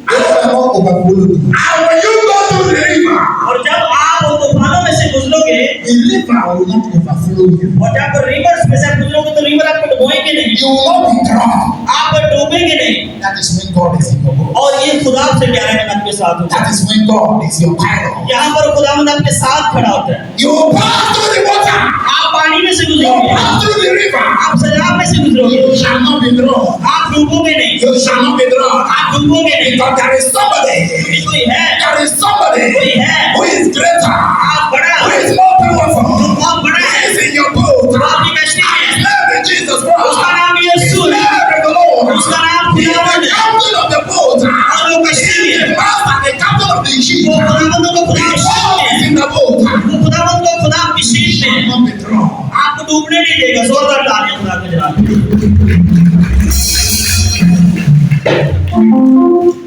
they shall not overflow thee.
And when you go to the river,
और जब आप उन तूफानों में से गुजरोगे
the river will not overflow you.
और जब आप रिवर्स में से गुजरोगे तो रिवर आपको डुबोएंगे नहीं,
You will not be drowned.
आप डूबेंगे नहीं।
That is when God is in your boat.
और ये खुदा आपसे कह रहा है मैं आपके साथ हूँ।
That is when God is your pilot.
यहाँ पर खुदावंद आपके साथ खड़ा होता है।
You pass through the water.
आप पानी में से
You
गुजरोगे,
pass through the river.
आप सजाब में से गुजरोगे,
You shall not be drowned.
आप डूबोगे नहीं,
You shall not be drowned.
आप डूबोगे नहीं।
Because there is somebody.
क्योंकि कोई है,
There is somebody
कोई है,
who is greater.
आप बड़ा,
Who is more powerful.
आप बड़ा
Who
है,
is in your boat.
आपकी कश्ती में,
His name is Jesus
उसका
Christ.
नाम यीशु
His
है,
name is the Lord.
उसका नाम
He is the
खुदावंद है,
captain of the boat.
और वो
He
कश्ती
is
में,
the master and the captain of the ship.
वो खुदावंद को खुदा
His
शील
soul
में,
is in the boat.
वो खुदावंद को खुदा की शील
He
में
shall not be drowned.
आपको डूबने नहीं देगा। जोरदार तालियां खुदा के जनाब।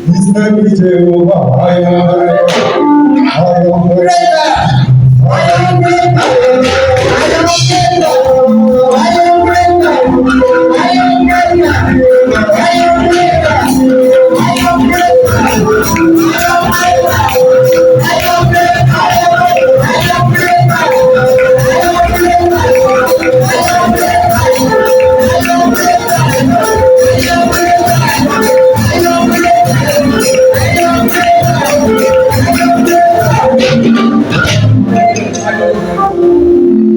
His name is Jehovah. I am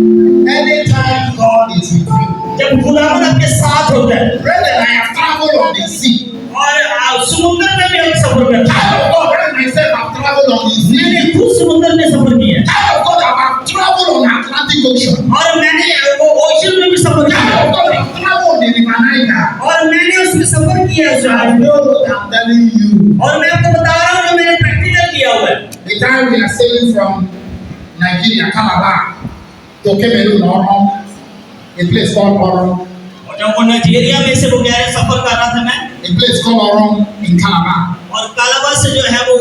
Anytime God is with you,
जब खुदावंद आपके साथ होता है
brethren, I have traveled on the sea.
और समुद्र में भी हम सफर करते हैं,
Child of God, I myself have traveled on the sea.
मैंने खुद समुद्र में सफर किया है
Child of God, I have traveled on Atlantic Ocean.
और मैंने वो ओशन में भी सफर किया
Child
है
of God, I have traveled on the River Niger.
और मैंने उसमें सफर किया है उस
I
जहाज में।
know what I'm telling you.
और मैं आपको बता रहा हूँ जो मैंने प्रैक्टिकल किया हुआ है।
The time we are sailing from Nigeria, Calabar, to Cameroon, Oron, a place called Oron,
और जब वो नाइजीरिया में से वो कह रहे सफर कर रहा था मैं,
a place called Oron in Calabar.
और कालाबाद से जो है वो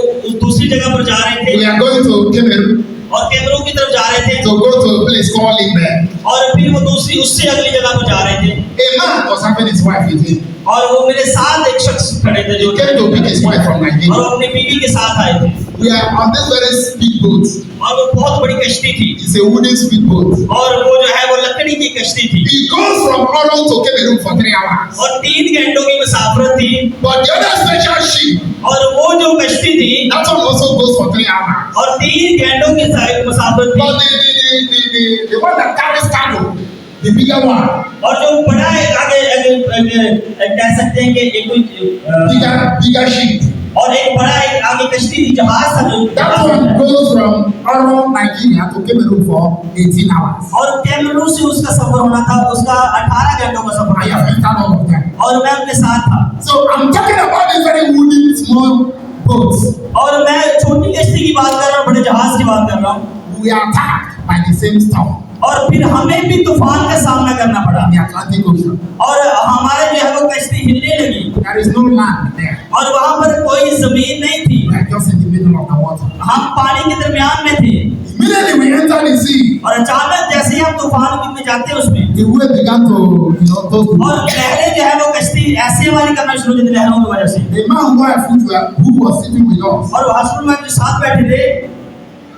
दूसरी जगह पर जा रहे थे
We are going to Cameroon
और कैमरून की तरफ जा रहे थे
to go to a place called Limbe.
और फिर वो दूसरी उससे अगली जगह पर जा रहे थे
A man was having his wife with him.
और वो मेरे साथ एक शख्स खड़े थे
He
जो
came to pick his wife from
और
Nigeria.
वो अपनी बीवी के साथ आए थे
We are on this very speedboat.
और वो बहुत बड़ी कश्ती थी
It's a wooden speedboat.
और वो जो है वो लकड़ी की कश्ती थी
It goes from Oron to Cameroon for 3 hours.
और 3 घंटों की मुसाफरत थी
But the other special ship,
और वो जो कश्ती थी
that one also goes for 3 hours.
और 3 घंटों की मुसाफरत थी
But the one that carries cargo,
the bigger one,
और जो बड़ा है आगे कह सकते हैं कि एक कोई
bigger ship.
और एक बड़ा एक आगे कश्ती थी, जहाज था जो
That one goes from Oro, Nigeria to Cameroon for 18 hours.
और कैमरून से उसका सफर होना था, उसका 18 घंटों का सफर
I
था
have entered all of them.
और मैं उनके साथ था।
So I'm talking about this very wooden small boats.
और मैं छोटी कश्ती की बात कर रहा हूँ, बड़े जहाज की बात कर रहा हूँ।
We are attacked by the same storm
और फिर हमें भी तूफान का सामना करना पड़ा
in the Atlantic Ocean.
और हमारे जो है वो कश्ती हिलने लगी
There is no land there.
और वहाँ पर कोई जमीन नहीं थी,
We are just in the middle of the water.
हम पानी के दरमियान में थे।
Immediately we enter the sea.
और अचानक जैसे ही हम तूफान में जाते हैं उसमें
The wave began to, those
और लहरें जो है वो कश्ती ऐसे हमारी करना शुरू हो जाती लहरों की वजह से।
The man who was sitting with us,
और हस्बैंड वाइफ जो साथ बैठे थे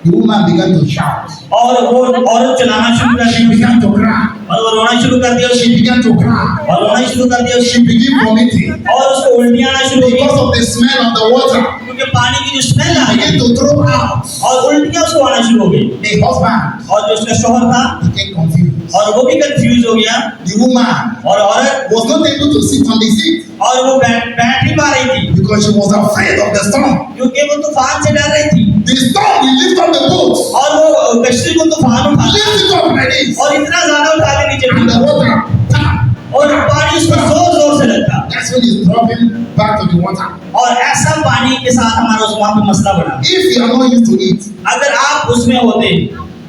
the woman began to shout.
और वो औरत चलाना शुरू कर
She
the
began to cry.
और वो रोना शुरू कर दिया,
She began to cry.
और रोना शुरू कर दिया
She began vomiting
और उसको उल्टियाँ आना शुरू हो गई
because of the smell of the water.
क्योंकि पानी की जो स्मेल आ
She began
गई
to throw out.
और उल्टियाँ उसको आना शुरू हो गई।
The husband
और जो उसका शौहर था
became confused.
और वो भी कंफ्यूज हो गया
The woman
और औरत
was not able to sit on the seat
और वो बैठ नहीं पा रही थी
because she was afraid of the storm.
क्योंकि वो तूफान से डर रही थी
The storm will lift up the boat,
और वो कश्ती को तूफान उठा
lift it up like this,
और इतना ज्यादा उठा के नीचे
and the
गिरा
water, tap.
और पानी उस पर जोर जोर से लगता
That's when it's dropping back to the water.
और ऐसा पानी के साथ हमारा उस वहाँ पे मसला बना।
If you are not used to it,
अगर आप उसमें होते,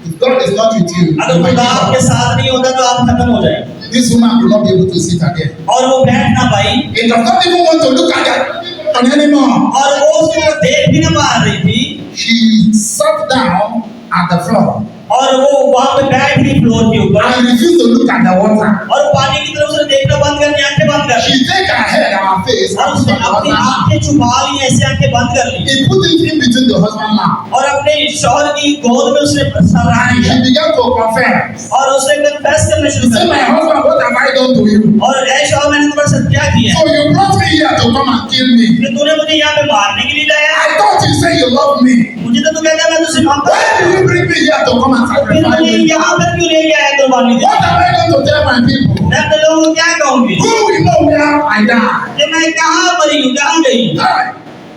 if God is not with you,
अगर
you might
खुदा
give
आपके
up.
साथ नहीं होता तो आप खत्म हो जाए।
This woman could not be able to sit again.
और वो बैठ ना पाई
It does not even want to look at that anymore.
और वो उसकी तरफ देख भी ना पा रही थी
She sat down at the floor
और वो वहाँ पे बैठ गई फ्लोर के ऊपर
and refused to look at the water.
और पानी की तरफ से देखना बंद करनी, आंखें बंद कर
She take her head and her face
और
and
उसने
put
अपनी
the water.
आंखें छुपा ली, ऐसे आंखें बंद कर ली
He put it in between the husband mouth.
और अपने शौहर की गोद में उसने सर रख
And
दिया
she began to confess.
और उसने कन्फेस करना
She
शुरू
said,
कर
my
दिया
husband, what have I done to you?
और ऐ शौहर मैंने तुम्हारे साथ क्या किया
So you brought me here to come and kill me.
कि तूने मुझे यहाँ पे मारने के लिए लाया,
I thought you said you love me.
मुझे तो तू कहता है मैं तुझसे मांगता
Why did you bring me here to come and
फिर
sacrifice
मुझे
me?
यहाँ पर क्यों लेके आया कुर्बानी दे?
What am I going to tell my people?
मैं अपने लोगों को क्या कहूँगी
Who will know where I die?
कि मैं कहाँ मरी हूँ, कहाँ गई?
Die.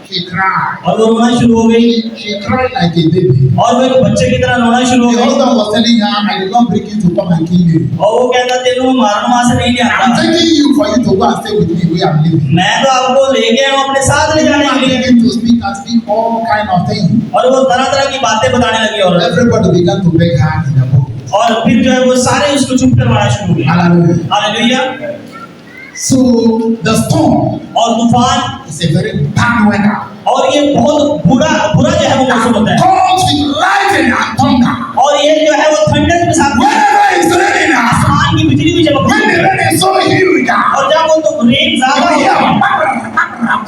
She cried.
और वो रोना शुरू हो गई
She cried like a baby.
और वो एक बच्चे की तरह रोना शुरू हो
The
गई
husband was telling her, I did not bring you to come and kill you.
और वो कहता तेनू मारने वहां से नहीं ले
I'm
आता,
taking you for you to go and stay with me where I'm living.
मैं तो आपको ले गया हूँ अपने साथ ले जाने
And
के लिए।
begin to speak all kind of things.
और वो तरह तरह की बातें बताने लगी और
Everybody began to beg her in the boat.
और फिर जो है वो सारे उसको चुप करवाना शुरू हो गए।
Hallelujah.
Hallelujah.
So the storm
और तूफान
is a very bad weather.
और ये बहुत बुरा बुरा जो है वो मौसम होता है
Comes with lightning and thunder.
और ये जो है वो थंडर के साथ
Whenever it's raining,
आसमान की बिजली भी चमकती
when the
है
rain is so huge,
और जब वो तो रेन ज्यादा
you
होता है
hear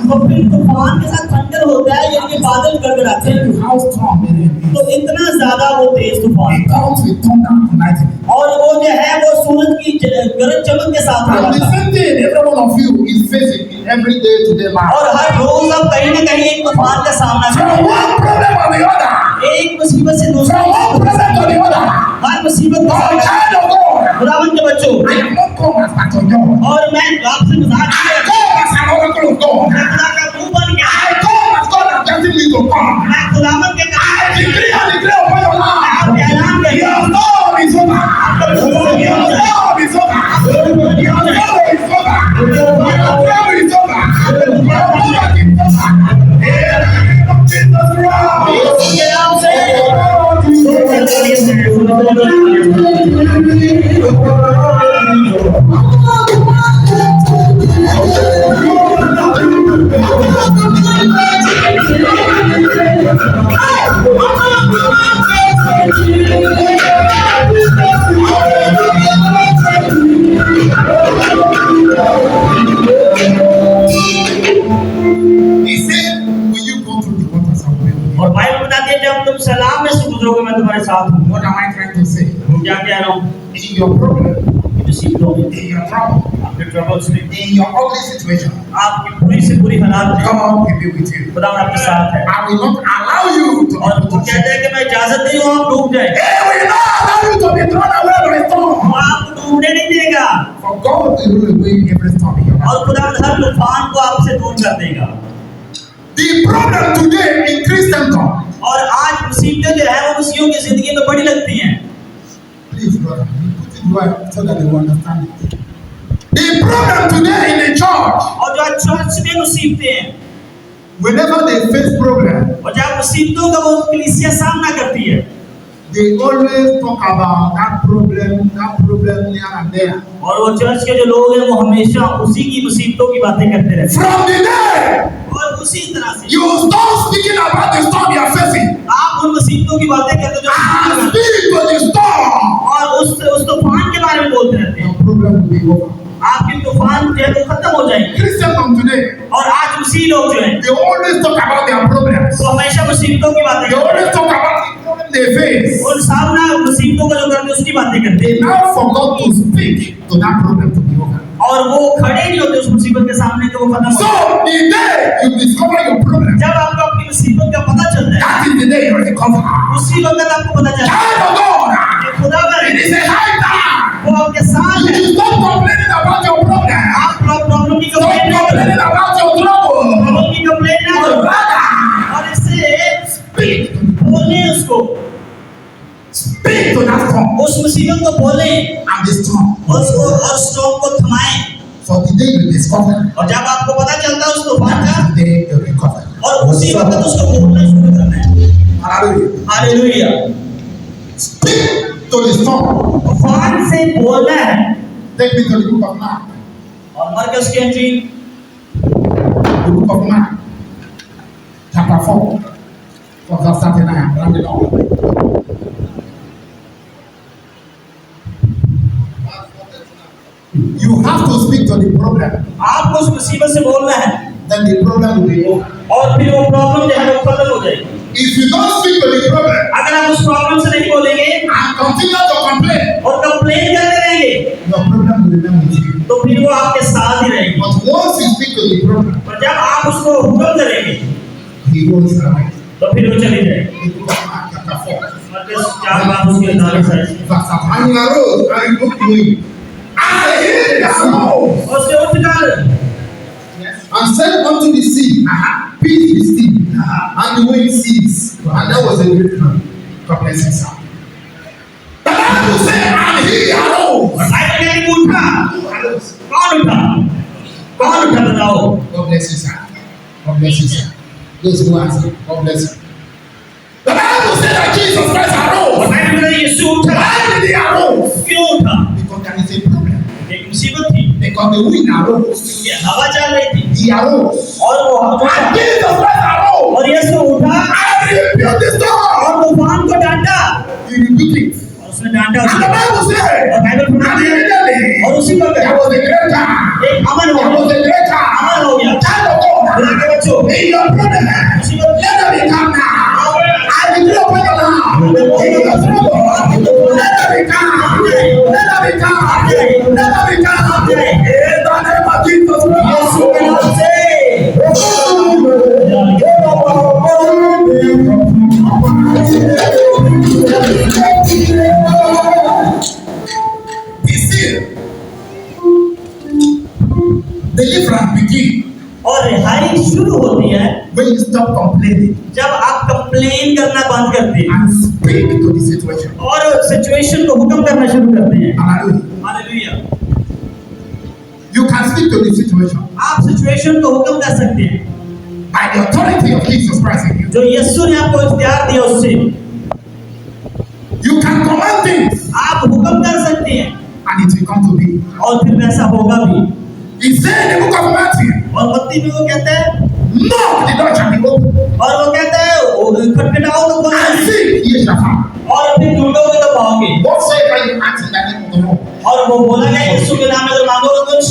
तो फिर तूफान के साथ थंडर होता है, यानी कि बादल गड़गड़ाते हैं
how strong the rain is.
तो इतना ज्यादा वो तेज तूफान
It comes with thunder and lightning.
और वो जो है वो सूरज की गरज चमक के साथ
And the
होता है
same thing every one of you is facing in every day to day life.
और हर रोज आप कहीं ना कहीं एक तूफान का सामना
From
करते
one problem or the other,
हैं, एक मुसीबत से दूसरा
from one problem to the other,
हर मुसीबत का
oh
सामना
child of God,
खुदावन के बच्चों
I am not come as Pastor John.
और मैं आपसे मजाक
I
नहीं
come as an oracle of God.
मैं खुदा का मुंह बन गया,
I come as God has destined me to come.
मैं खुदावन के
I decree and declare upon your
आप
life.
ऐलान करें
Your storm is over. Your storm is over. Your storm is over. Your trouble is over. Your poverty is over. In the name of Jesus Christ.
के नाम से
He said, will you go through the waters of the
और Bible बताती है जब तुम सलाम में से गुजरोगे मैं तुम्हारे साथ हूँ।
What am I trying to say?
मैं क्या कह रहा हूँ?
In your problem,
मुसीबतों में,
in your trouble,
आपके ट्रबल्स में,
in your ugly situation,
आपकी बुरी से बुरी हालात में
God will be with you.
खुदावन आपके साथ है
I will not allow you to
और वो कहते हैं कि मैं इजाजत नहीं हूँ आप डूब जाए,
He will not allow you to be thrown away by storm.
storm.
वो आपको डूबने नहीं देगा
For God will rule away every storm in your life.
और खुदा हर तूफान को आपसे दूर कर देगा।
The problem today in Christendom.
और आज मुसीबतें जो है वो मसीहियों की जिंदगी में बड़ी लगती हैं।
Please, brother, you put it well so that they will understand it. The problem today in the church,
और जो आज चर्च में मुसीबतें हैं
whenever they face problem,
और जब मुसीबतों का वो कलीसिया सामना करती है
they always talk about that problem here and there.
और वो चर्च के जो लोग हैं वो हमेशा उसी की मुसीबतों की बातें करते रहते हैं।
From the day
और उसी तरह से
you start speaking about the storm you are facing,
आप उन मुसीबतों की बातें करते जो
and speak to the storm,
और उस तूफान के बारे में बोलते रहते हैं,
your problem will be over.
आपके तूफान जो है वो खत्म हो जाएंगे।
Christendom today,
और आज मसीही लोग जो हैं
they always talk about their problems.
वो हमेशा मुसीबतों की बातें
They
करते
always
हैं
talk about the problem they face.
और सामना मुसीबतों का जो करते हैं उसकी बातें करते
They
हैं
now forgot to speak to that problem to be over.
और वो खड़े नहीं होते उस मुसीबत के सामने कि वो खत्म हो
So
जाए।
the day you discover your problem,
जब आपको अपनी मुसीबत का पता चलता है
that is the day you recover.
उसी वक्त आपको पता चलता है
Child of God,
कि खुदा
it is a high time.
वो आपके साथ
You
है।
should stop complaining about your problem.
आप प्रॉब्लम की
Stop
कंप्लेन ना करो,
complaining about your trouble.
Problem की कंप्लेन ना
But
करो
rather,
और इससे
speak to me.
बोले उसको,
Speak to that storm
उस मुसीबत को बोले
and the storm.
उसको और स्टॉर्म को थमाएं।
So the day you discover,
और जब आपको पता चलता है उस तूफान का
that is the day you recover.
और उसी वक्त उसको बोलना शुरू करना है।
Hallelujah.
Hallelujah.
Speak to the storm.
तूफान से बोलना है।
Take me to the book of Mark.
और मरकस की अंजील
The book of Mark, chapter 4, from verse 39. Round it up. You have to speak to the problem.
आपको उस मुसीबत से बोलना है
Then the problem will be over.
और फिर वो प्रॉब्लम जो है वो खत्म हो जाएगी।
If you don't speak to the problem
अगर आप उस प्रॉब्लम से नहीं बोलेंगे
and continue to complain,
और कंप्लेन करते रहेंगे
your problem will remain with you.
तो फिर वो आपके साथ ही रहेगी।
But once you speak to the problem,
और जब आप उसको हुक्म करेंगे
he goes away.
तो फिर वो चली जाएगी।
The book of Mark, chapter 4,
मरकस 4 उसके 48
verse 39. And he arose and rebuked him. And he arose
और उसने उठकर
and said unto the sea, Peace be still. And the wind ceased. And there was a great calm. God bless you, sir. The Bible said, and he arose.
Bible कहती है उठा।
Who arose?
कौन उठा? कौन उठा बताओ?
God bless you, sir. God bless you, sir. Those who answer, God bless you. The Bible said that Jesus Christ
और
arose.
Bible कहती है यीशु उठा।
Why did he arose?
क्यों उठा?
Because there is a problem.
एक मुसीबत थी।
Because the wind arose.
ये हवा चल रही थी
He arose.
और वो हवा
And Jesus Christ arose.
और यीशु उठा
And he rebuked the storm.
और तूफान को डांटा
He rebuked it.
और उसने डांटा
And the
उसको
Bible said,
और बाइबल
and
सुनाती है
immediately
और उसी वक्त
there was a great calm.
एक अमन हो
There was
गया
a great
अमन हो
calm.
गया
Child of God,
खुदा के बच्चों
in your problem,
मुसीबत
let them be calm now. I declare upon your life, in your trouble, let them be calm. Let them be calm. Let them be calm. In the name of Jesus
यीशु के नाम से
be still. Deliverance begin
और रिहाई शुरू होती है
when you stop complaining
जब आप कंप्लेन करना बंद करते हैं
and speak to the situation.
और सिचुएशन को हुक्म करना शुरू करते हैं।
Hallelujah.
Hallelujah.
You can speak to the situation
आप सिचुएशन को हुक्म कर सकते हैं
by the authority of Jesus Christ in you.
जो यीशु ने आपको इख्तियार दिया उससे
You can command things
आप हुक्म कर सकते हैं
and it will come to be.
और फिर वैसा होगा भी।
He said in the book of Matthew,
और मत्ती में वो कहता है
knock, the door shall be open.
और वो कहता है खटखटाओ तो खोलेंगे
And seek, ye shall find.
और फिर ढूंढोगे तो पाओगे।
Whatsoever you ask in the name of the Lord,
और वो बोला गया यीशु के नाम में अगर मांगोगे कुछ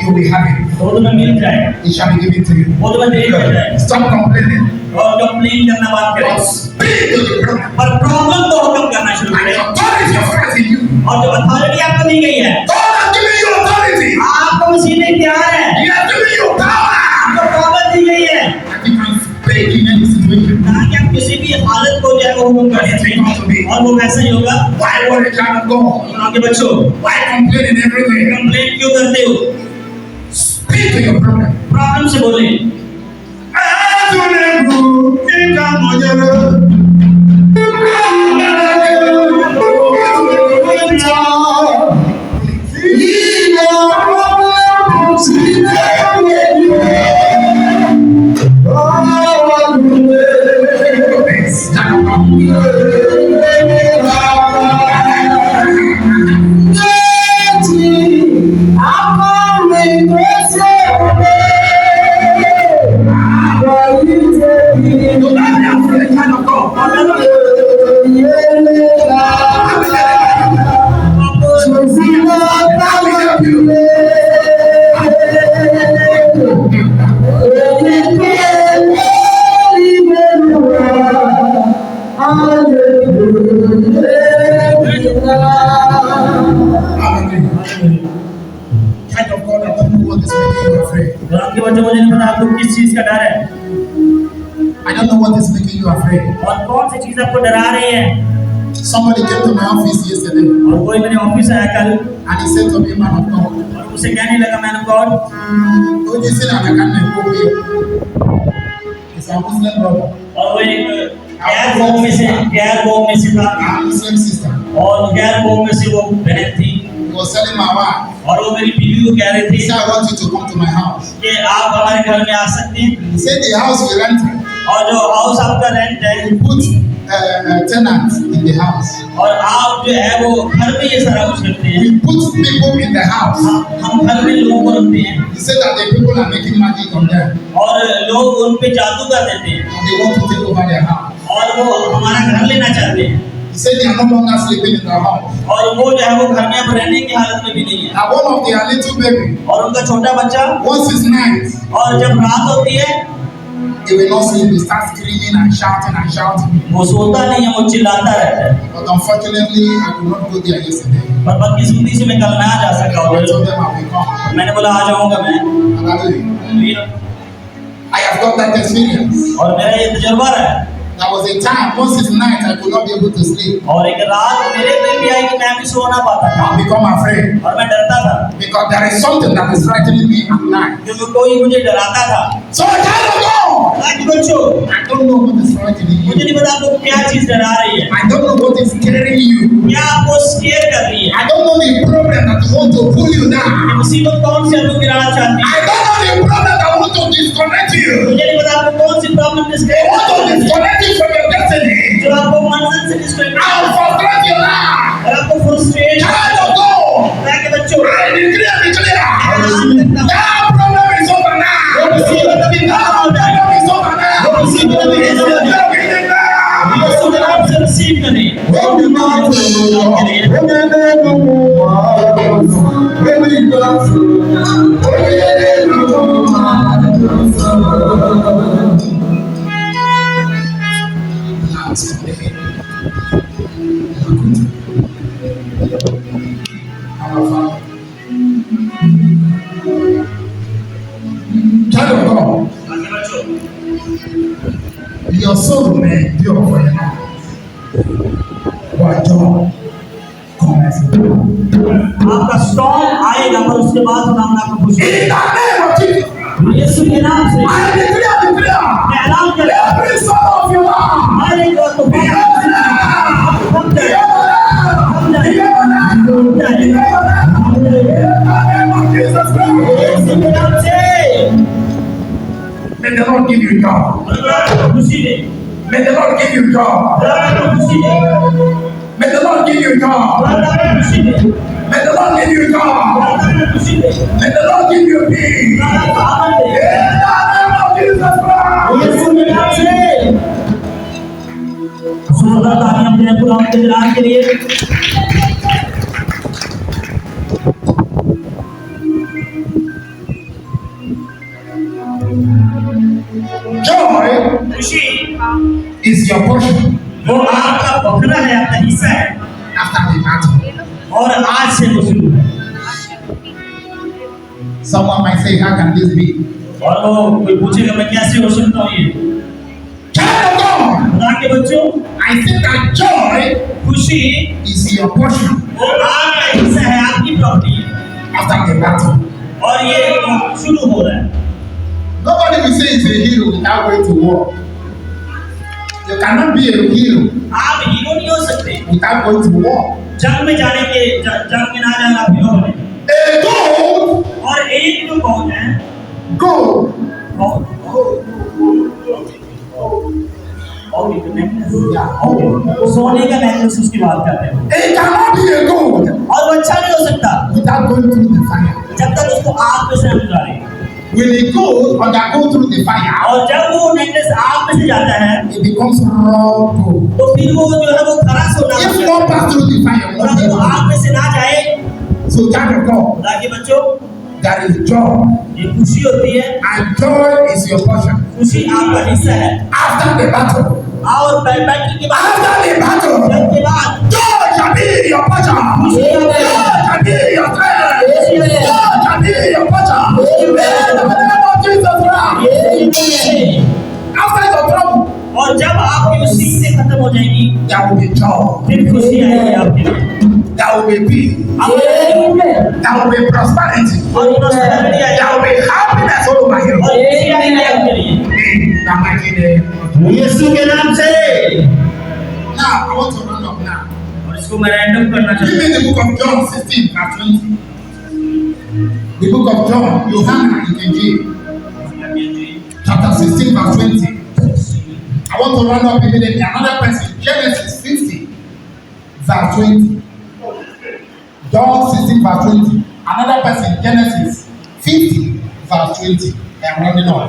you will have it.
तो तुम्हें मिल जाएगा,
It shall be given to you.
वो तुम्हें दे दिया जाएगा।
Stop complaining.
और कंप्लेन करना बंद
But
करें
speak to the problem.
पर प्रॉब्लम को हुक्म करना शुरू
And the
करें।
authority of Christ in you.
और जो अथॉरिटी आपको दी गई है
God has given you authority.
आपको मसीह ने इख्तियार है,
He has given you power.
आपको पावर दी गई है
And you can speak in any situation.
ताकि आप किसी भी हालत को जो है वो हुक्म कर
And it
सकते
will come to
हैं
be.
और वो वैसा ही होगा।
Why worry, child of God?
आपके बच्चों,
Why complain in everything?
Complaint क्यों करते हो?
Speak to your problem.
Problem से बोले।
Child of God, I don't know what is making you afraid.
और आपके बच्चों, मुझे नहीं पता आपको किस चीज का डर है
I don't know what is making you afraid.
और कौन सी चीज आपको डरा रही है।
Somebody came to my office yesterday
और कोई मेरे ऑफिस आया कल
and he said to me, man of God,
और उसे कहने लगा, man of God,
don't you see that I can't go here? He's a Muslim brother.
और वो एक गैर कौम में से था
I'm a Muslim sister.
और गैर कौम में से वो बहन थी
He was telling my wife,
और वो मेरी बीवी को कह रही
he
थी
said, I want you to come to my house.
कि आप हमारे घर में आ सकते हैं
He said the house we rented,
और जो हाउस आपका रेंट है
we put tenants in the house.
और आप जो है वो घर में ये सारा कुछ करते हैं।
We put people in the house.
हम घर में लोगों को रखते हैं
He said that the people are making magic on them
और लोग उन पे जादू कर देते हैं
and they want to take over their house.
और वो हमारा घर लेना चाहते हैं
He said they are no longer sleeping in their house.
और वो जो है वो घर में अब रहने की हालत में भी नहीं है
Now one of their little baby,
और उनका छोटा बच्चा
once it's night,
और जब रात होती है
he will not sleep. He starts screaming and shouting and shouting.
वो सोता नहीं है, वो चिल्लाता रहता है।
But unfortunately, I could not go there yesterday.
पर बदकिस्मती से मैं कल ना जा सका
I
उधर।
told them I will come.
मैंने बोला आ जाऊंगा मैं।
Hallelujah. I have got that experience.
और मेरा ये तजुर्बा रहा है
There was a time, once it's night, I could not be able to sleep.
और एक रात मेरे पे भी आई कि मैं भी सो ना पाता था
I become afraid
और मैं डरता था
because there is something that is frightening me at night.
क्योंकि कोई मुझे डराता था।
So I can't go.
ताकि बच्चों,
I don't know what is frightening
मुझे
you.
नहीं पता आपको क्या चीज डरा रही है,
I don't know what is scaring you.
क्या आपको स्केयर कर रही है,
I don't know the problem that want to pull you down.
ये मुसीबत कौन सी आपको गिराना चाहती
I
है।
don't know the problem that want to disconnect you.
मुझे नहीं पता आपको कौन सी problem
They
disconnect
want to disconnect you from your destiny.
जो आपको मंजिल से disconnect
I will frustrate your life.
और आपको फ्रस्ट्रेट
Child of God,
ताकि बच्चों
I declare. That problem is over now.
वो मुसीबत अभी
That
खत्म हो जाए,
problem is over now.
वो मुसीबत अभी खत्म हो जाए,
Now.
यीशु के नाम से रिसीव करें।
Child of God,
ताकि बच्चों
your soul may endure for a night, but joy comes.
आपका स्टॉर्म आएगा पर उसके बाद सामने आपको खुशी
In the name of Jesus,
यीशु के नाम से
I declare,
मैं ऐलान कर
every soul of your life,
हर एक को थम जाए, थम जाए, थम जाए।
Jesus Christ.
यीशु के नाम से
May the Lord give you joy.
खुशी दे,
May the Lord give you joy.
खुशी दे,
May the Lord give you joy.
खुशी दे,
May the Lord give you joy.
खुशी दे,
May the Lord give you peace.
Anand
In
they.
the name of Jesus Christ.
यीशु के नाम से जोरदार तालियां दें खुदा के जलाल के लिए।
Joy
खुशी
is your portion
वो आपका बकरा है, आपका हिस्सा है
after the battle.
और आज से वो शुरू है।
Someone might say, how can this be?
और वो कोई पूछेगा मैं कैसे हो सकता हूँ ये।
Child of God,
खुदा के बच्चों,
I I think that joy
खुशी
is your portion
वो आपका हिस्सा है, आपकी प्रॉपर्टी
after the battle.
और ये शुरू हो रहा है।
Nobody will say he's a hero without going to war. You cannot be a hero
आप हीरो नहीं हो सकते
without going to war.
जंग में जाने के जंग में ना जाना आप हीरो बने।
A gold,
और एक जो कौन है
gold,
सोने का नेकलेस उसकी बात करते हैं
it cannot be a gold
और वो अच्छा नहीं हो सकता
without going through the fire.
जब तक उसको आग में से हम गुजारे।
When a gold undergo through the fire,
और जब वो नेकलेस आग में से जाता है
it becomes raw gold.
तो फिर वो जो है वो खरा सोना
If
बन
not
जाता है।
pass through the fire,
और अगर वो आग में से ना जाए
so child of God,
ताकि बच्चों
there is joy,
ये खुशी होती है,
and joy is your portion.
खुशी आपका हिस्सा है।
After the battle,
और बैटल के बाद
after the battle,
जंग के बाद
joy shall be your portion. Joy shall be your strength. Joy shall be your portion. In the name of Jesus Christ. After your trouble,
और जब आपकी मुसीबतें खत्म हो जाएंगी
there will be joy.
फिर खुशी आएगी आपके लिए।
There will be peace. There will be prosperity.
और prosperity आएगी
There will be happiness all over you.
और खुशी आएगी आपके लिए
In the mighty name of Jesus.
यीशु के नाम से।
Now, I want to round up now.
और इसको मैं रैंडम करना
Give
चाहता
me the book of John 16, verse 20. The book of John, Yohana, you can give. Chapter 16, verse 20. I want to round up immediately. Another person, Genesis 50, verse 20. John 16, verse 20. Another person, Genesis 50, verse 20. I'm running on.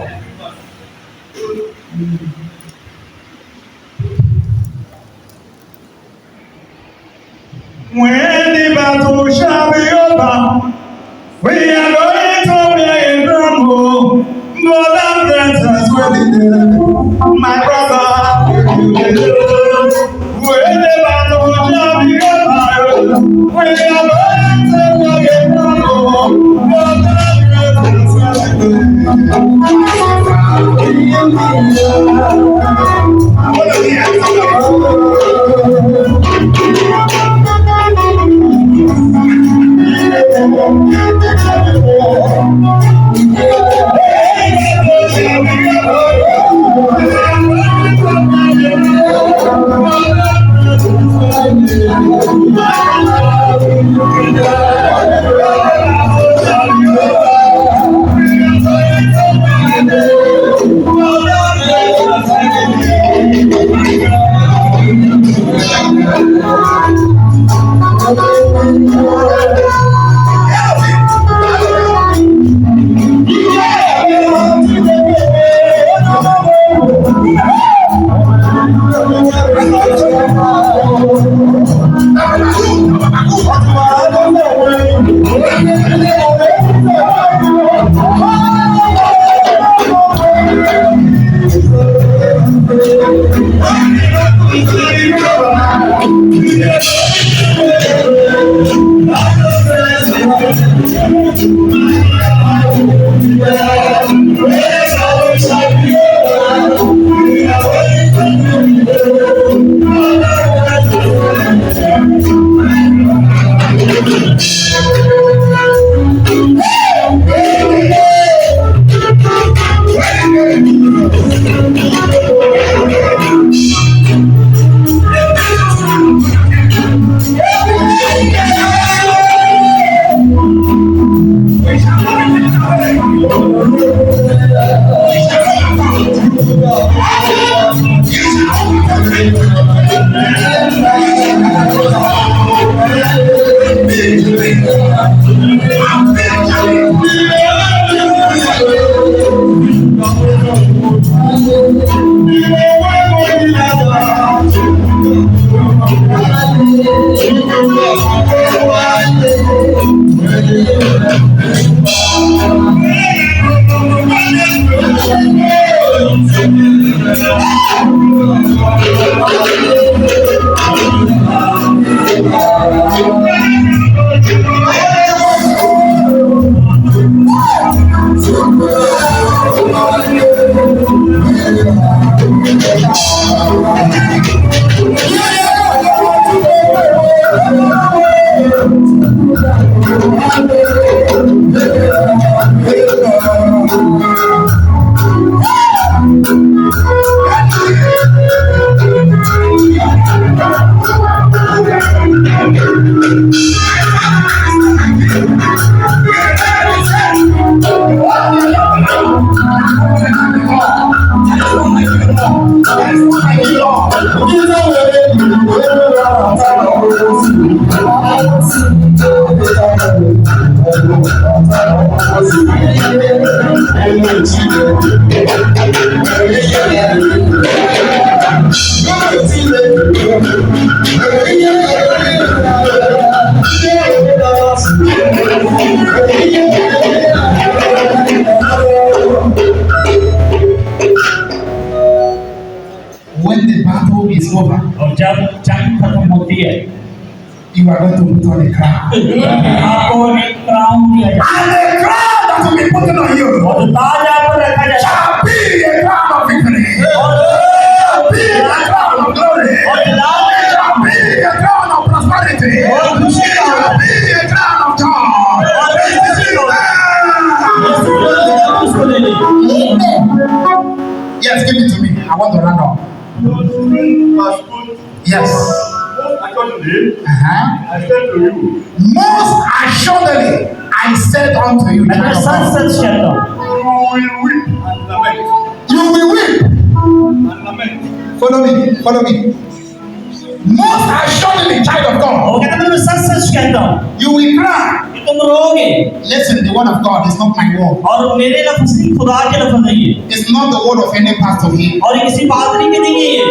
When the battle shall be over, we are going to be in trouble. More than presence with the my brother. When the battle shall be over, we are going to be in trouble. More than presence
When the battle is over,
और जब जंग खत्म होती है,
you are going to put on a crown.
आपको एक crown दिया जाएगा
And the crown that will be put on you
और ताज आप पर रखा जाएगा
shall be a crown of victory.
और
Shall be a crown of glory.
और लाल
Shall be a crown of prosperity.
और खुशी का
Shall be a crown of joy.
उसको ले लीजिए
Yes, give it to me. I want to run up. Yes. Uh-huh.
I said to you,
Most assuredly, I said unto you,
मैं
child of
such
God,
सच कहता हूँ
you will weep and lament.
you will weep.
And lament.
Follow me. Follow me. Most assuredly, child of
वो
God,
कहता है मैं सच सच कहता हूँ
you will cry.
कि तुम रोगे
Listen, the word of God is not my word.
और मेरे लफ्ज़ नहीं खुदा के लफ्ज़ नहीं है
It's not the word of any pastor here.
और ये किसी पादरी की नहीं है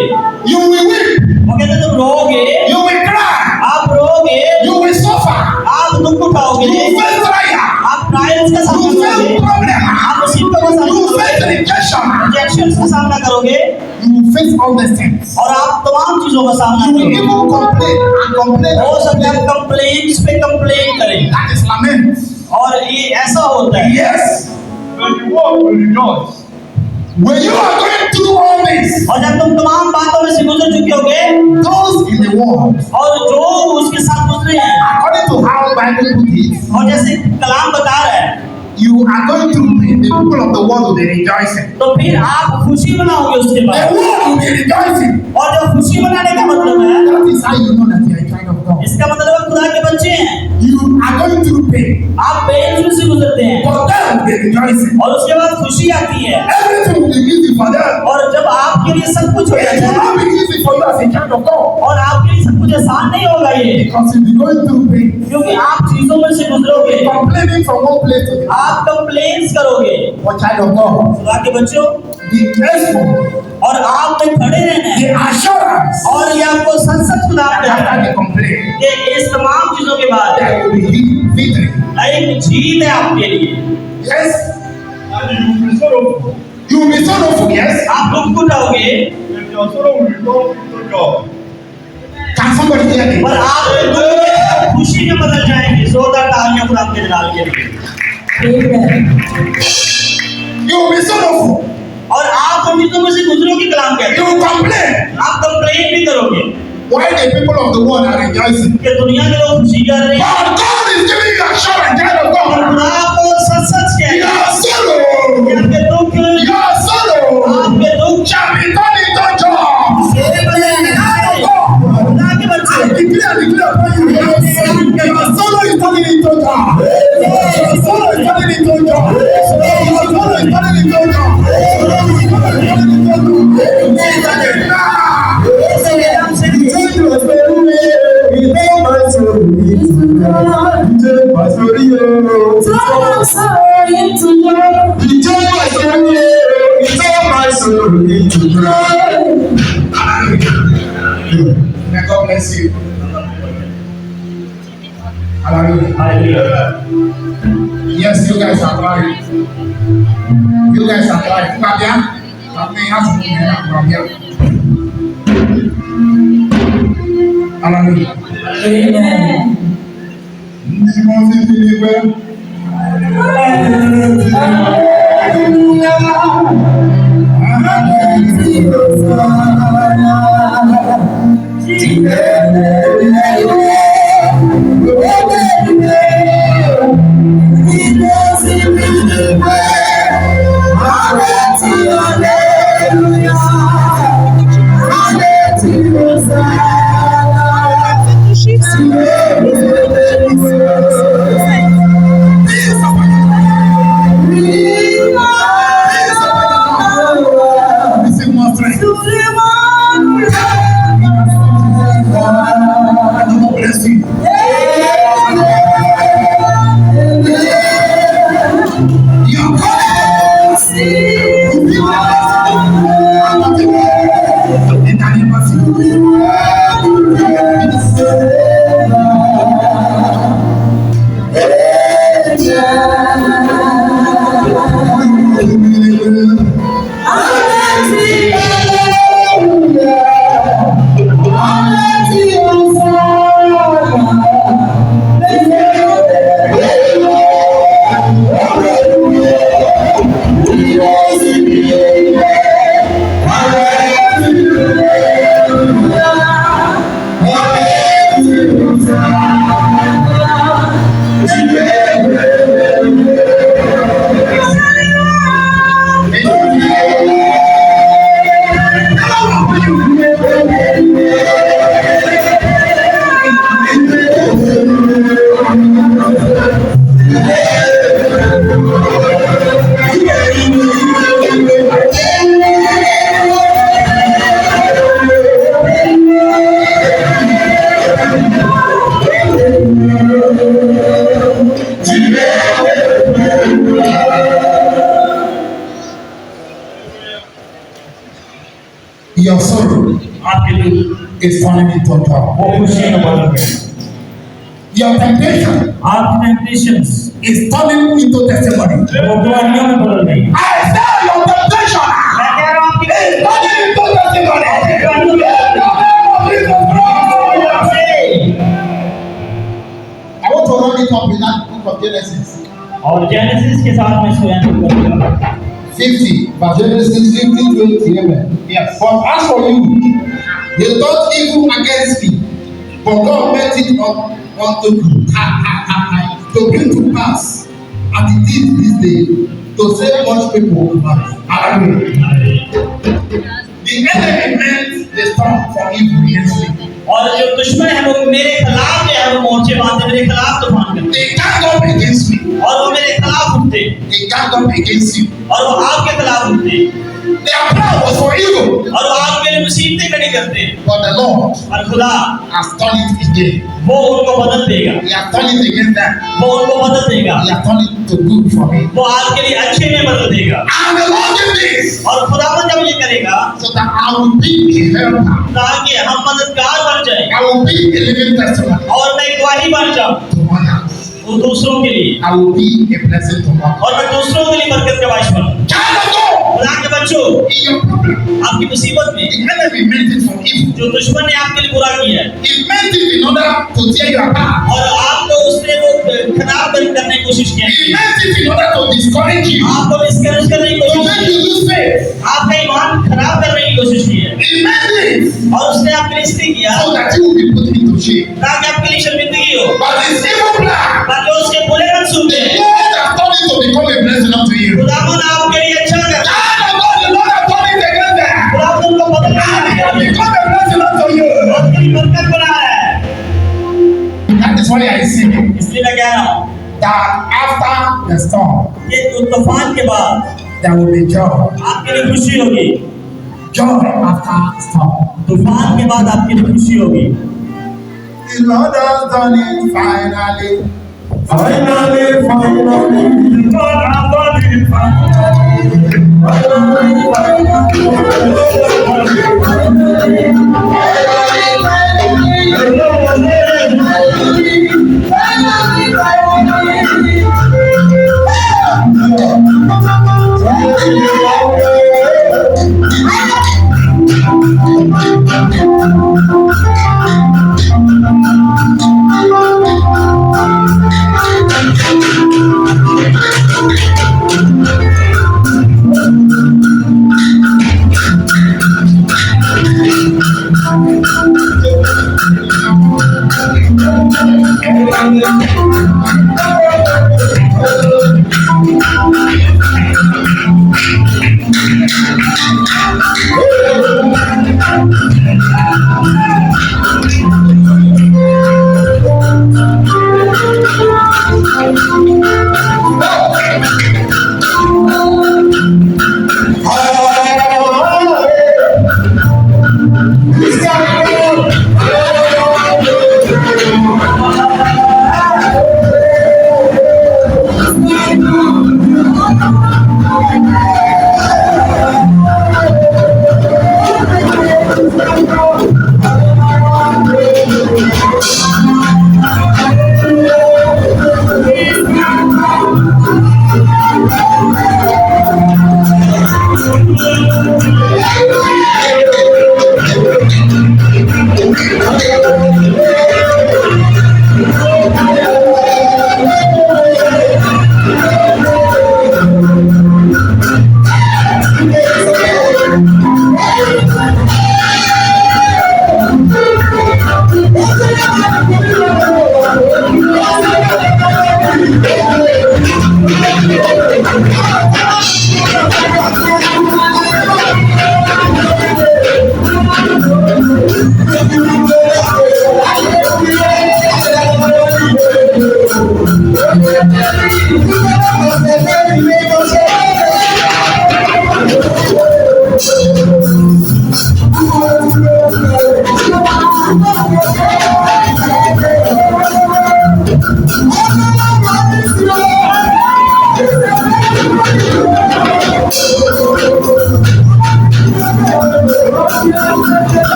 You will weep.
वो कहते हैं तुम रोगे
You will cry.
आप रोगे
You will suffer.
आप दुख उठाओगे
You will face trial.
आप ट्रायल्स का
You
सामना
will
करोगे
face problem.
आप मुसीबतों का
You
सामना
will face
करोगे
rejection.
रिजेक्शंस का सामना करोगे
You will face all these things.
और आप तमाम चीजों का सामना
You will
करोगे
even complain and complain.
हो सकता है कंप्लेंट्स पे कंप्लेन करें
That is lament.
और ये ऐसा होता है
Yes.
When the world will rejoice,
When you are going through all this,
और जब तुम तमाम बातों में से गुजर चुके होगे
those in the world,
और जो उसके साथ गुजरे हैं
according to how Bible put it,
और जैसे कलाम बता रहा है
you are going through pain. The people of the world will be rejoicing.
तो फिर आप खुशी मनाओगे उसके
The
बाद
world will be rejoicing.
और जब खुशी मनाने का मतलब है
That is how you know that you are a child of God.
इसका मतलब है खुदा के बच्चे हैं
You are going through pain,
आप पेन से गुजरते हैं
but them will be rejoicing.
और उसके बाद खुशी आती है
Everything will be easy for them.
और जब आपके लिए सब कुछ हो
It
जाता
will
है
not be easy for you as a child of God.
और आपके लिए सब कुछ आसान नहीं होगा ये
Because you'll be going through pain,
क्योंकि आप चीजों में से गुजरोगे
complaining from one place to the other.
आप कंप्लेन्स करोगे
For child of God,
खुदा के बच्चों
the export,
और आप में खड़े रहना
the
है
assurance
और ये आपको सच सच खुदा
that
कहता
after
है
the complaint,
कि इस तमाम चीजों के बाद
there will be victory.
एक जीत है आपके लिए
Yes,
and you will be sorrowful.
you will be sorrowful. Yes,
आप दुख उठाओगे
When your sorrow will become into joy.
can somebody hear me?
और आप दुख खुशी में बदल जाएंगे जोरदार तालियां खुदा के जलाल के लिए
You will be sorrowful.
और आप उन चीजों में से गुजरोगे कलाम कहते
You
हैं
will complain.
आप कंप्लेन भी करोगे
Why the people of the world are rejoicing?
कि दुनिया के लोग खुशी कर रहे हैं
But God is giving you assurance, child of
और
God.
खुदा आपको सच सच कहता
Your
है
sorrow,
कि आपके दुख
your sorrow
आपके दुख
shall be turned into joy.
से बदल जाएंगे। खुदा के बच्चे
I declare upon you. Your sorrow is turning into joy. Your sorrow is turning into joy. Your sorrow is turning into joy. May God bless you. Hallelujah. Yes, you guys are right. You guys are right. Claudia, hallelujah. Ndị mmụọ ozi dị your sorrow
आपके दुख
is turning into joy.
वो खुशी में बदल गए.
Your temptation
आपकी temptations
is turning into testimony.
वो गवाहियों में बदल गई.
I say your temptation
मैं कह रहा हूँ आपकी
is turning into testimony. I want to run it up in that book of Genesis.
और जेनेसिस के साथ में इसको एंटर करूँगा.
50, but Genesis 50:20. Amen. Yes. But as for you, you thought evil against me, but God meant it unto to bring to pass, and it is this day to save much people. Hallelujah. The enemy meant the storm for evil against me.
और जो दुश्मन है वो मेरे खिलाफ जो है वो मोर्चे बांधते मेरे खिलाफ तूफान करते.
They gang up against me.
और वो मेरे खिलाफ उठते.
They gang up against you.
और वो आपके खिलाफ उठते.
Their plan was for evil.
और वो आपके लिए मुसीबतें खड़ी करते.
But the Lord
और खुदा
has turned it again.
वो उनको बदल देगा.
He has turned it against them.
वो उनको बदल देगा.
He has turned it to good for me.
वो आपके लिए अच्छे में बदल देगा.
And the Lord did this
और खुदावन जब ये करेगा
so that I will be a helper.
ताकि हम मददगार बन जाए.
I will be a living testimony
और मैं गवाही बन जाऊं
to others.
वो दूसरों के लिए.
I will be a blessing to others.
और मैं दूसरों के लिए बरकत का बायस बनूं.
Child of God,
खुदा के बच्चों
in your problem,
आपकी मुसीबत में
the enemy meant it for evil.
जो दुश्मन ने आपके लिए बुरा किया है
He meant it in order to tear you apart.
और आपको उसने वो खराब करने की कोशिश की
He
है.
meant it in order to discourage you,
आपको डिस्करेज करने की
to
कोशिश
make
की
you lose faith.
है. आपका ईमान खराब करने की कोशिश की है.
He meant it
और उसने आपके लिए इसलिए किया
so that you will be put into shame.
ताकि आपके लिए शर्मिंदगी हो.
But his evil plan,
ताकि उसके बुरे मंसूबे
the Lord has turned it to become a blessing unto you.
खुदावन आपके लिए अच्छा कर.
Child of God, the Lord has turned it against them.
खुदावन को बदल
And it
दिया.
has become a blessing unto you.
आपके लिए बरकत बना है.
That is why I say
इसलिए मैं कह रहा हूँ
that after the storm,
कि तूफान के बाद
there will be joy.
आपके लिए खुशी होगी.
Joy after storm.
तूफान के बाद आपके लिए खुशी होगी.
The Lord has done it finally.
Finally, God has done it.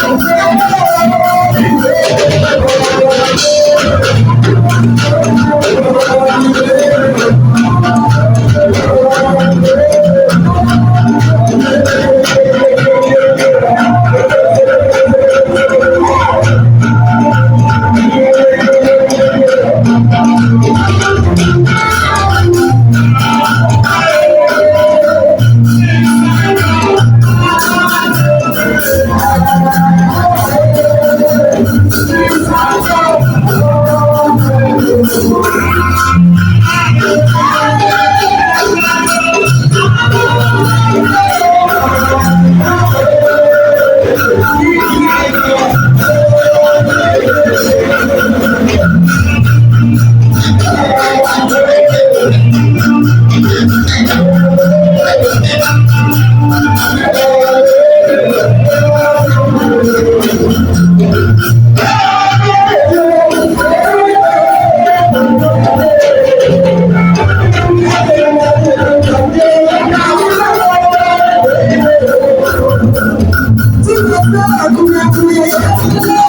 Thank you.